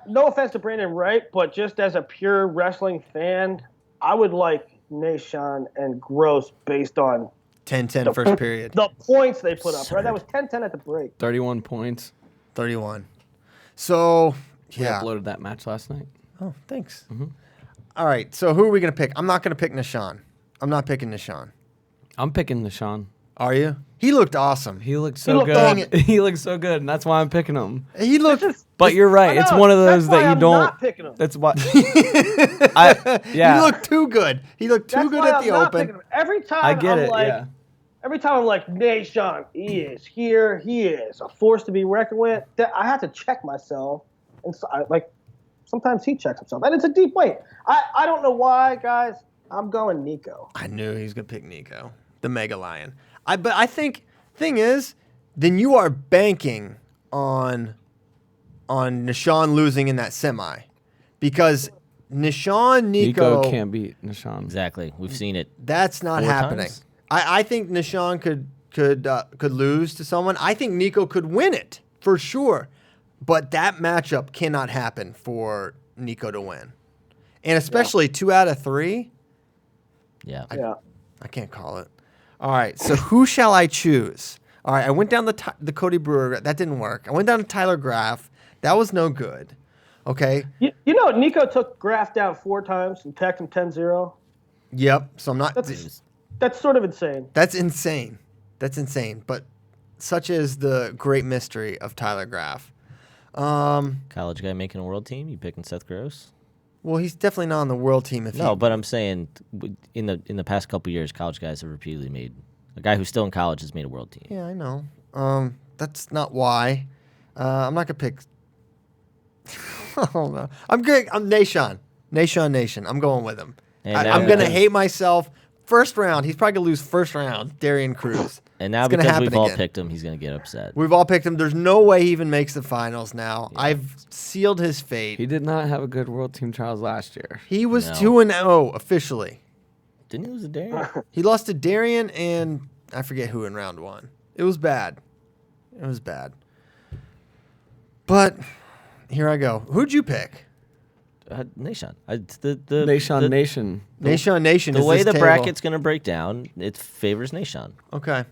No offense to Brandon Wright, but just as a pure wrestling fan, I would like Nashon and Gross based on 10-10 first period. The points they put up, right? That was 10-10 at the break. 31 points. 31. So, We yeah. uploaded that match last night. Oh, thanks. Mm-hmm. All right, so who are we going to pick? I'm not going to pick Nashon. I'm not picking Nashon. I'm picking Nashon. Are you? He looked awesome. He looked so looked good. awesome. He looked so good, and that's why I'm picking him. He looked... But you're right. It's one of those that you I'm don't. not picking him. That's why. He looked too good. He looked too good at the open. Every time I get I'm it. like, Yeah. every time I'm like, Nashon, he is here. He is a force to be reckoned with. I have to check myself. And so, sometimes he checks himself. And it's a deep weight. I don't know why, guys. I'm going Nico. I knew he was going to pick Nico, the Mega Lion. But I think, thing is, then you are banking on Nashon losing in that semi. Because Nashon, Nico can't beat Nashon. Exactly. We've seen it. that's not 4 happening. times. I think Nashon could lose to someone. I think Nico could win it, for sure. But that matchup cannot happen for Nico to win. And especially 2 out of 3. Yeah. I can't call it. All right, so who shall I choose? All right, I went down the Cody Brewer. That didn't work. I went down to Tyler Graff. That was no good. Okay. You know, Nico took Graf down 4 times and tacked him 10-0. Yep. So I'm not. That's sort of insane. That's insane. That's insane. But such is the great mystery of Tyler Graff. College guy making a world team. You picking Seth Gross? Well, he's definitely not on the world team. But I'm saying in the past couple years, college guys have repeatedly made a guy who's still in college has made a world team. Yeah, I know. That's not why. I'm not gonna pick. Oh no, I'm good. I'm Nashon. Nation. I'm going with him. And I'm gonna hate myself. First round, he's probably gonna lose first round. Darian Cruz. And now It's gonna because happen we've all again. picked him, he's going to get upset. We've all picked him. There's no way he even makes the finals now. Yeah. I've sealed his fate. He did not have a good World Team Trials last year. He was No. 2-0 officially. Didn't he lose to Darian? He lost to Darian and I forget who in round 1. It was bad. It was bad. But here I go. Who'd you pick? Nashon. Nashon Nation. Nashon Nation. The is way this the table. bracket's going to break down, it favors Nashon. Okay.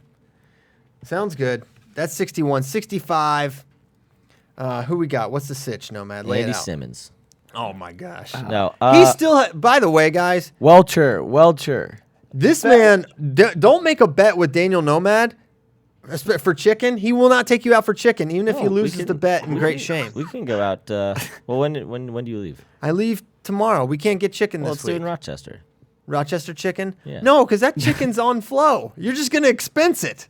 Sounds good. That's 61. 65. Who we got? What's the sitch, Nomad? Lay it Andy out. Simmons. Oh, my gosh. No, He's still... by the way, guys, Welcher. this man... don't make a bet with Daniel Nomad for chicken. He will not take you out for chicken, even if No, he we loses can- the bet in we great can- shame. We can go out. Well, when do you leave? I leave tomorrow. We can't get chicken Well, this let's do it week. in Rochester. Rochester chicken? Yeah. No, because that chicken's on Flow. You're just going to expense it.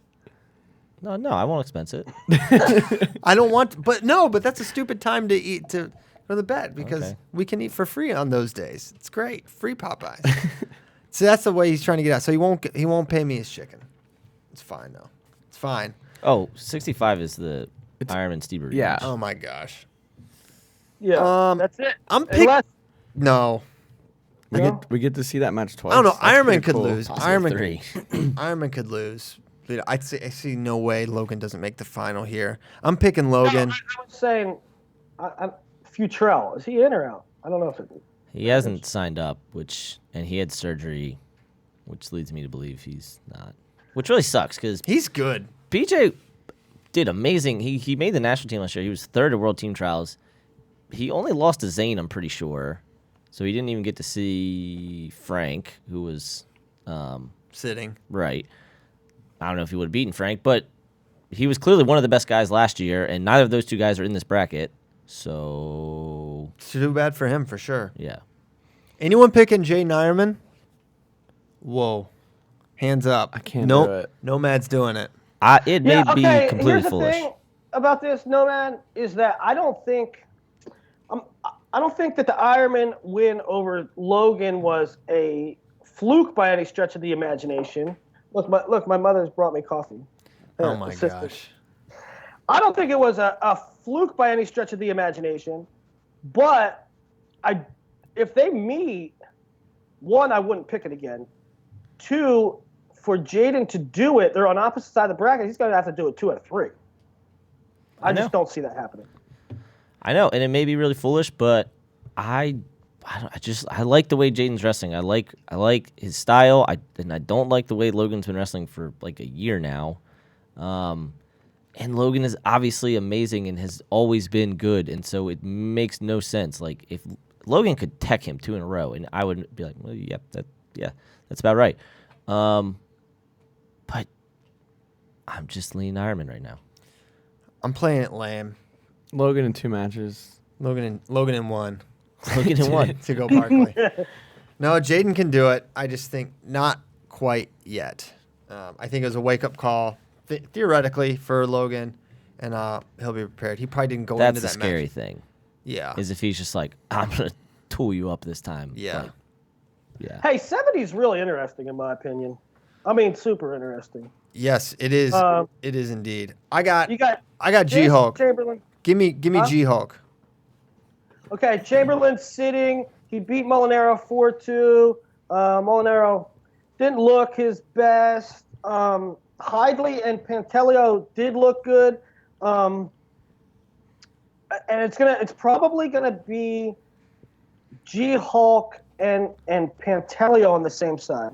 No, I won't expense it. I don't want... But that's a stupid time to eat for the bet because Okay. we can eat for free on those days. It's great. Free Popeyes. So that's the way he's trying to get out. So he won't pay me his chicken. It's fine, though. It's fine. Oh, 65 is the Ironman Stieber. Yeah. Oh, my gosh. Yeah, that's it. I'm picking... Unless, No. We get to see that match twice. I don't know. That's Ironman pretty could cool. lose. Possibly Ironman 3. Ironman could lose. Dude, I see no way Logan doesn't make the final here. I'm picking Logan. I was saying, Futrell, is he in or out? I don't know if it. He hasn't signed up, and he had surgery, which leads me to believe he's not. Which really sucks because He's good. PJ did amazing. He made the national team last year. He was 3rd at World Team Trials. he only lost to Zane, I'm pretty sure. So he didn't even get to see Frank, who was Sitting. right. I don't know if he would have beaten Frank, but he was clearly one of the best guys last year, and neither of those two guys are in this bracket. So, It's too bad for him, for sure. yeah. Anyone picking Jay Nyerman? Whoa. Hands up. I can't nope. do it. Nomad's doing it. It may be completely here's the foolish. thing about this, Nomad, is that I don't think that the Ironman win over Logan was a fluke by any stretch of the imagination. Look, my mother's brought me coffee. Oh, my Assistant. gosh. I don't think it was a fluke by any stretch of the imagination, but if they meet, one, I wouldn't pick it again. Two, for Jaden to do it, they're on opposite side of the bracket. He's going to have to do it 2 out of 3. I just don't see that happening. I know, and it may be really foolish, but I like the way Jaden's wrestling. I like his style. I don't like the way Logan's been wrestling for like a year now. And Logan is obviously amazing and has always been good, and so it makes no sense. Like if Logan could tech him 2 in a row, and I would be like, well, that's about right. But I'm just leaning Ironman right now. I'm playing it lame. Logan in 2 matches. Logan in 1. Logan in 1. To go Barkley. No, Jaden can do it. I just think not quite yet. I think it was a wake-up call, theoretically, for Logan, and he'll be prepared. He probably didn't go That's into the that scary match. thing. Yeah. Is if he's just like, I'm gonna tool you up this time. Yeah. Like, yeah. Hey, 70's really interesting in my opinion. I mean, super interesting. Yes, it is. It is indeed. I got Jason G-Hulk. Chamberlain. Give me G-Hulk. Okay, Chamberlain sitting. He beat Molinaro 4-2. Molinaro didn't look his best. Hidley and Pantelio did look good. And it's probably gonna be G-Hulk and Pantelio on the same side.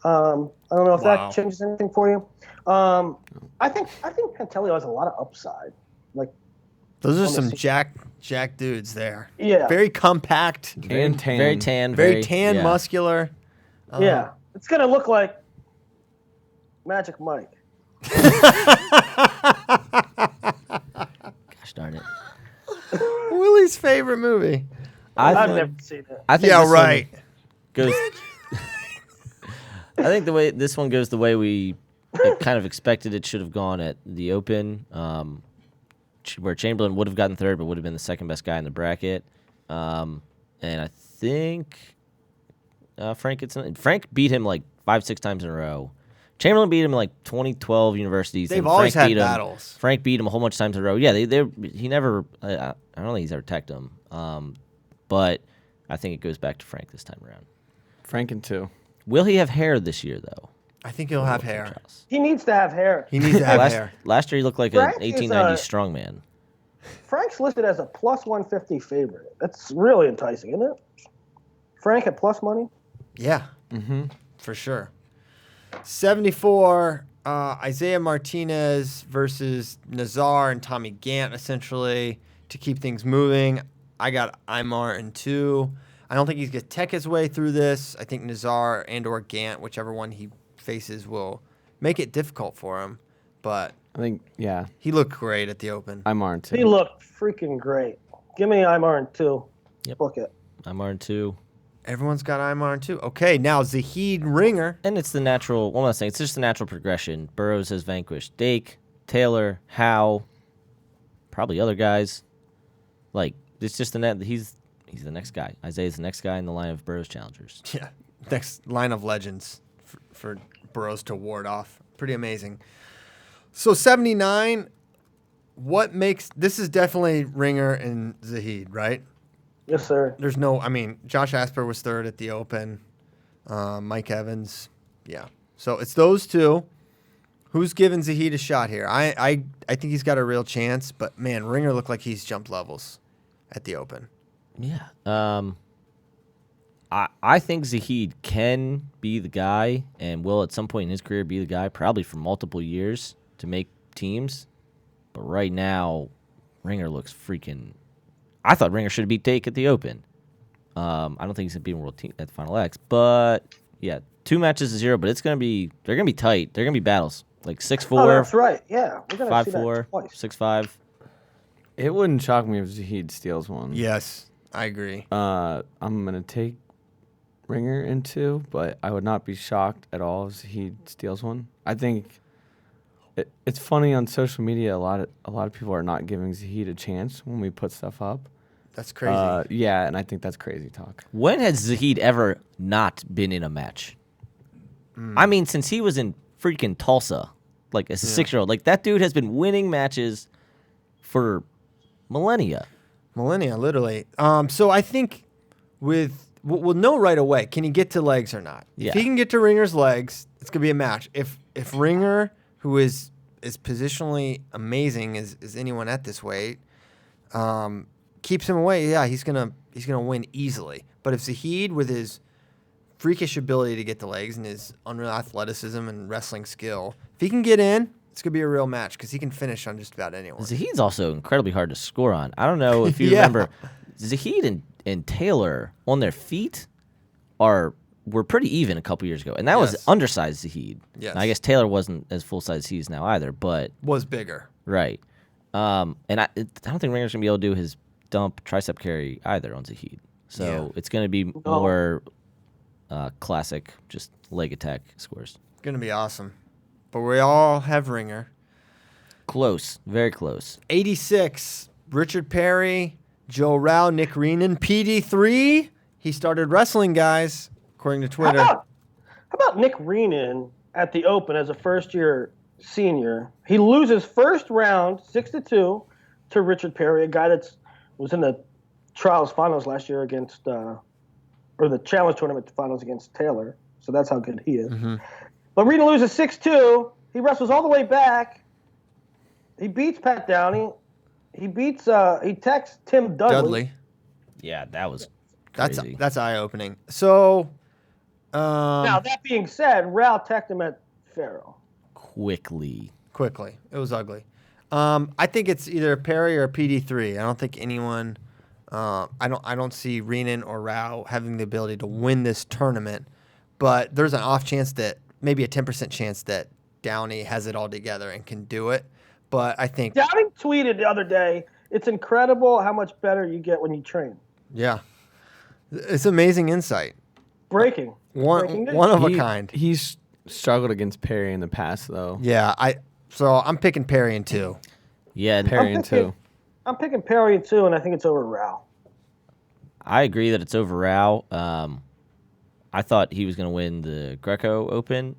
I don't know if that changes anything for you. I think Pantelio has a lot of upside. Like Those are some jack dudes there. Yeah. Very compact. And tan. Very tan. Very tan, yeah. muscular. Yeah. It's gonna look like Magic Mike. Gosh darn it. Willie's favorite movie. I've never seen it. I think Yeah, this right. one goes. I think this one goes the way we kind of expected it should have gone at the Open, where Chamberlain would have gotten third, but would have been the second best guy in the bracket. And I think Frank beat him like 5-6 times in a row. Chamberlain beat him in like 2012 universities. They've and always Frank had beat him- battles. Frank beat him a whole bunch of times in a row. Yeah, he never. I don't think he's ever teched him. But I think it goes back to Frank this time around. Frank in 2. Will he have hair this year though? I think he'll have hair. He needs to have hair. He needs to have hair. Last year he looked like Frank an is 1890s strongman. Frank's listed as a plus 150 favorite. That's really enticing, isn't it? Frank at plus money? Yeah. For sure. 74, Isaiah Martinez versus Nazar and Tommy Gant, essentially, to keep things moving. I got Imar in 2. I don't think he's going to tech his way through this. I think Nazar and or Gant, whichever one he faces, will make it difficult for him. But I think, yeah, he looked great at the Open. I'm on 2. He looked freaking great. Give me Imar in 2. Yep. Book it. I'm on 2. Everyone's got Imar in 2. Okay, now Zahid Ringer. And it's the natural, one last thing, it's just the natural progression. Burroughs has vanquished Dake, Taylor, Howe, probably other guys. Like, it's just the net. He's the next guy. Isaiah's the next guy in the line of Burroughs challengers. Yeah, next line of legends for Burroughs to ward off. Pretty amazing. So 79, what makes this is definitely Ringer and Zahid, right? Yes, sir. There's no, I mean, Josh Asper was third at the Open. Mike Evans, yeah. So it's those two. Who's giving Zahid a shot here? I think he's got a real chance, but man, Ringer looked like he's jumped levels at the Open. Yeah. I think Zahid can be the guy and will at some point in his career be the guy, probably for multiple years, to make teams. But right now, Ringer looks freaking... I thought Ringer should have beat Take at the Open. I don't think he's gonna beat World Team at the Final X, but yeah, 2 matches to 0. But they're gonna be tight. They're gonna be battles like 6-4. Oh, that's right. Yeah, we're gonna see that 5-4, twice. 6-5. It wouldn't shock me if Zahid steals one. Yes, I agree. I'm gonna take Ringer in 2, but I would not be shocked at all if Zahid steals one. I think it's funny on social media. A lot of people are not giving Zahid a chance when we put stuff up. That's crazy. Yeah, and I think that's crazy talk. When has Zahid ever not been in a match? I mean, since he was in freaking Tulsa, like as a 6-year-old, like that dude has been winning matches for millennia. Millennia, literally. So I think we'll know right away. Can he get to legs or not? Yeah. If he can get to Ringer's legs, it's gonna be a match. If Ringer, who is positionally amazing as anyone at this weight, keeps him away, yeah, he's gonna win easily. But if Zahid, with his freakish ability to get the legs and his unreal athleticism and wrestling skill, if he can get in, it's gonna be a real match because he can finish on just about anyone. Zahid's also incredibly hard to score on. I don't know if you Yeah. remember, Zahid and Taylor on their feet were pretty even a couple years ago, and that was Yes. undersized Zahid. Yes. Now, I guess Taylor wasn't as full size as he is now either, but Was bigger. right. And I don't think Ringer's gonna be able to do his dump tricep carry either on Zahid. So Yeah. it's gonna be more classic, just leg attack scores. Gonna be awesome. But we all have Ringer. Close, very close. 86, Richard Perry, Joe Rao, Nick Reenan, PD3. He started wrestling, guys, according to Twitter. How about Nick Reenan at the Open as a first-year senior? He loses first round 6-2 to Richard Perry, a guy that was in the Trials finals last year against, or the Challenge Tournament finals against Taylor. So that's how good he is. Mm-hmm. But Reenan loses 6-2. He wrestles all the way back. He beats Pat Downey. He texts Tim Dudley. Yeah, that was That's crazy. eye-opening. So, Now, that being said, Rao teched him at Faro. quickly. it was ugly. I think it's either Perry or PD3. I don't think anyone. I don't see Reenan or Rao having the ability to win this tournament. But there's an off chance that maybe a 10% chance that Downey has it all together and can do it. But I think Downey tweeted the other day, "It's incredible how much better you get when you train." yeah, it's amazing insight. Breaking One news. of a kind. He's struggled against Perry in the past, though. Yeah, so I'm picking Perry in 2. Yeah, Perry in 2. I'm picking Perry in 2, and I think it's over Rao. I agree that it's over Rao. I thought he was going to win the Greco Open.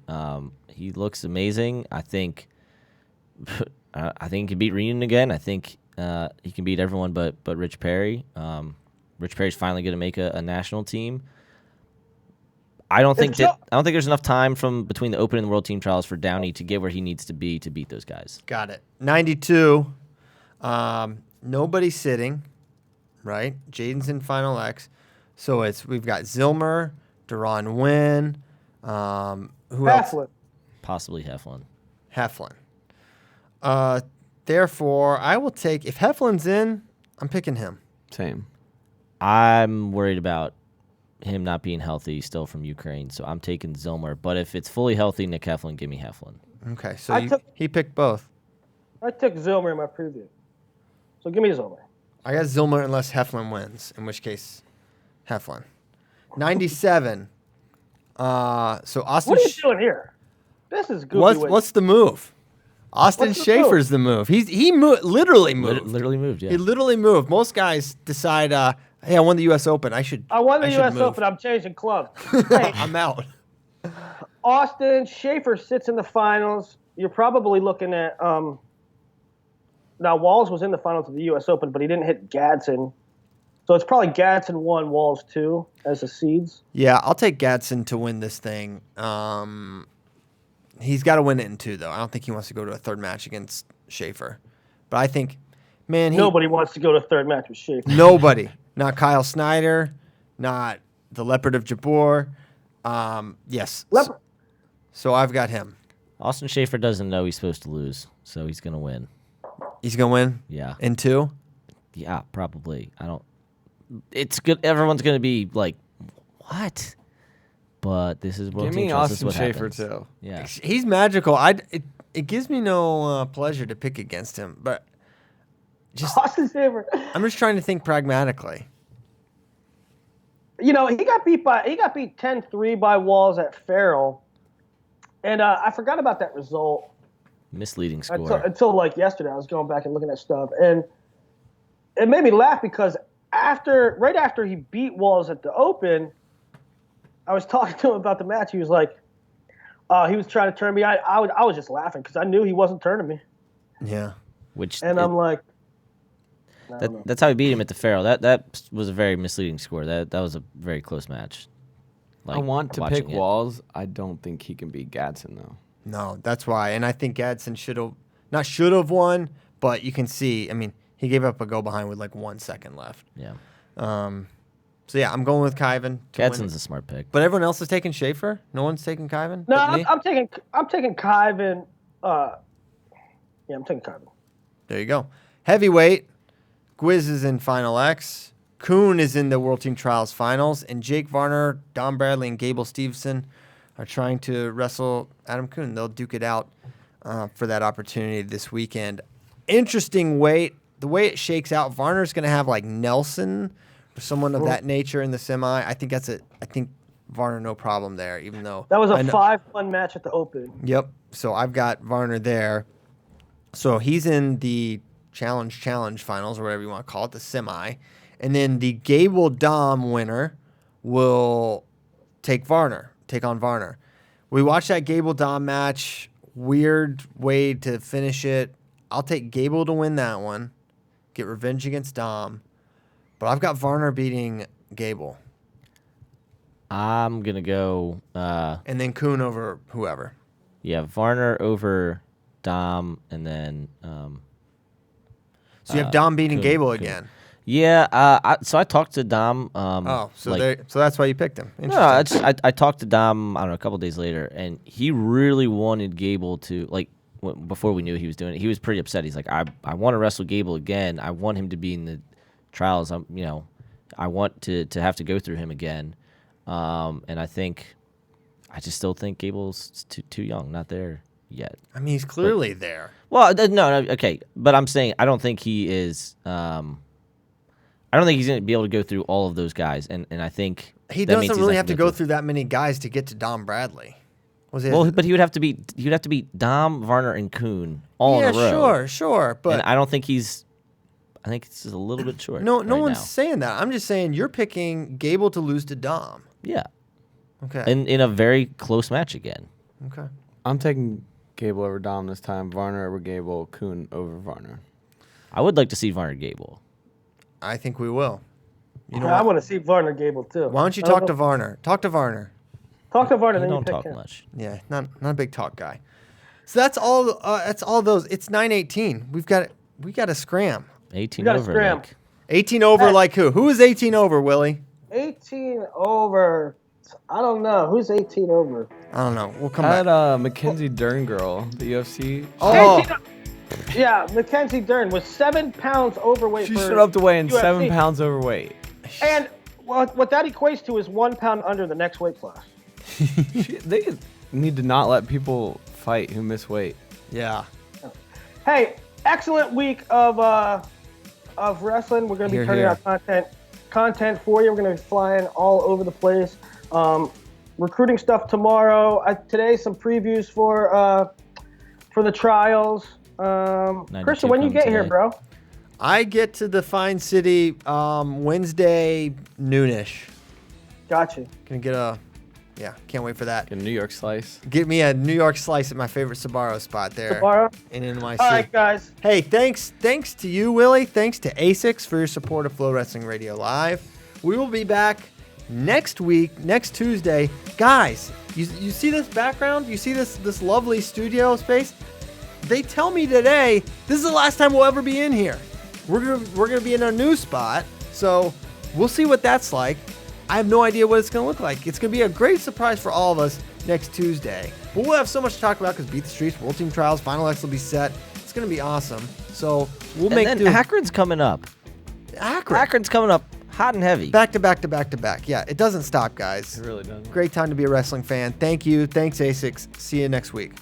He looks amazing. I think he can beat Reenan again. I think he can beat everyone but Rich Perry. Rich Perry's finally going to make a national team. I don't think there's enough time from between the Open and the World Team Trials for Downey to get where he needs to be to beat those guys. Got it. 92. Nobody sitting, right? Jaden's in Final X. So we've got Zilmer, Duran Wynn, who else? Heflin. Possibly Heflin. Heflin. Therefore, I will take, if Heflin's in, I'm picking him. Same. I'm worried about him not being healthy still from Ukraine, so I'm taking Zilmer. But if it's fully healthy, Nick Heflin, give me Heflin. Okay, so he picked both. I took Zilmer in my preview. So give me Zilmer. I got Zilmer unless Heflin wins, in which case, Heflin. 97. So Austin. What are you doing here? This is goofy. What's the move? Austin What's the Schaefer's the move. He literally moved. Literally moved, yeah. He literally moved. Most guys decide, hey, I won the U.S. Open. I won the U.S. move. Open. I'm changing clubs. Hey, I'm out. Austin Schaefer sits in the finals. You're probably looking at now Walls was in the finals of the U.S. Open, but he didn't hit Gadsden. So it's probably Gadsden 1, Walls 2 as the seeds. Yeah, I'll take Gadsden to win this thing. He's got to win it in 2, though. I don't think he wants to go to a third match against Schaefer. But I think, man, Nobody wants to go to a third match with Schaefer. Nobody. Not Kyle Snyder. Not the Leopard of Jabor. Yes. Leopard. So I've got him. Austin Schaefer doesn't know he's supposed to lose, so he's going to win. He's going to win Yeah. in 2? Yeah, probably. I don't. It's good. Everyone's gonna be like, what? But this is World Give Team me Trust. This is Austin what Schaefer happens. too. Yeah. He's magical. It gives me no pleasure to pick against him, but Austin Schaefer. I'm just trying to think pragmatically. You know, he got beat 10-3 by Walls at Farrell, and I forgot about that result Misleading score. until like yesterday. I was going back and looking at stuff, and it made me laugh because right after he beat Walls at the Open, I was talking to him about the match. He was like, he was trying to turn me. I was just laughing because I knew he wasn't turning me, Yeah. I'm like, I don't know. That's how he beat him at the Farrell. That was a very misleading score. That was a very close match. I want to watching pick it. Walls. I don't think he can beat Gadsden though. No, that's why. And I think Gadsden should have won, but you can see, I mean, he gave up a go behind with like 1 second left. Yeah. So yeah, I'm going with Kyvan. Gadsden's a smart pick. But everyone else is taking Schaefer? No one's taking Kyvan? No, but me? I'm taking Kyvan. Yeah, I'm taking Kyvan. There you go. Heavyweight. Gwiz is in Final X. Kuhn is in the World Team Trials Finals. And Jake Varner, Don Bradley, and Gable Stevenson are trying to wrestle Adam Kuhn. They'll duke it out for that opportunity this weekend. Interesting weight. The way it shakes out, Varner's going to have like Nelson or someone of that nature in the semi. I think Varner, no problem there, even though. That was a 5-1 match at the Open. Yep. So I've got Varner there. So he's in the challenge finals or whatever you want to call it, the semi. And then the Gable Dom winner will take on Varner. We watched that Gable Dom match. Weird way to finish it. I'll take Gable to win that one. Get revenge against Dom. But I've got Varner beating Gable. I'm gonna go. And then Kuhn over whoever. Yeah, Varner over Dom, and then. So you have Dom beating Kuhn, Gable Kuhn. again. Yeah. So I talked to Dom. So that's why you picked him. No, Interesting. I talked to Dom. I don't know, a couple days later, and he really wanted Gable to before we knew he was doing it. He was pretty upset. He's like, I want to wrestle Gable again. I want him to be in the trials. I want to have to go through him again. And I just still think Gable's too young, not there yet. I mean, he's clearly there. Well, no, okay, but I'm saying I don't think he is. I don't think he's going to be able to go through all of those guys, and I think He that means doesn't he's really not have to gonna go through that many guys to get to Dom Bradley. But he would have to beat Dom, Varner, and Kuhn all in a row. Sure, but And I don't think he's. I think it's a little bit short. no right one's now. saying that. I'm just saying you're picking Gable to lose to Dom. Yeah, Okay. in a very close match again. Okay. I'm taking Gable over Dom this time. Varner over Gable. Kuhn over Varner. I would like to see Varner Gable. I think we will. You know I what? want to see Varner Gable too. Why don't you I don't talk to know. Varner? Talk to Varner. Talk to Varner, He then you don't pick talk him. much. Yeah, not a big talk guy. So that's all. That's all those. It's 9:18. We got to scram. 18 We gotta over. scram. Like, 18 over Hey. like who? Who is 18 over, Willie? 18 over. I don't know. Who's 18 over? I don't know. We'll come That back. Mackenzie Dern girl, the UFC. Oh, 18 Yeah, Mackenzie Dern was 7 pounds overweight. She for showed up to weigh in UFC. 7 pounds overweight. And what that equates to is 1 pound under the next weight class. They need to not let people fight who miss weight. yeah. Hey, excellent week of wrestling. We're going to be Hear, turning hear. out content for you. We're going to be flying all over the place. Recruiting stuff tomorrow. Today, some previews for the trials. Christian, when you come get here, today. bro? I get to the Fine City Wednesday noonish. Gotcha. Gonna get can't wait for that. A New York slice. Get me a New York slice at my favorite Sbarro spot there Tomorrow. in NYC. All right, guys. Hey, thanks to you, Willie. Thanks to ASICS for your support of Flow Wrestling Radio Live. We will be back next week, next Tuesday. Guys, you see this background? You see this lovely studio space? They tell me today this is the last time we'll ever be in here. We're gonna be in a new spot, so we'll see what that's like. I have no idea what it's gonna look like. It's gonna be a great surprise for all of us next Tuesday. But we'll have so much to talk about because Beat the Streets, World Team Trials, Final X will be set. It's gonna be awesome. So we'll make and do. then Akron's coming up. Akron. Akron's coming up hot and heavy. Back to back to back to back. Yeah, it doesn't stop, guys. It really doesn't. Great time to be a wrestling fan. Thank you. Thanks, Asics. See you next week.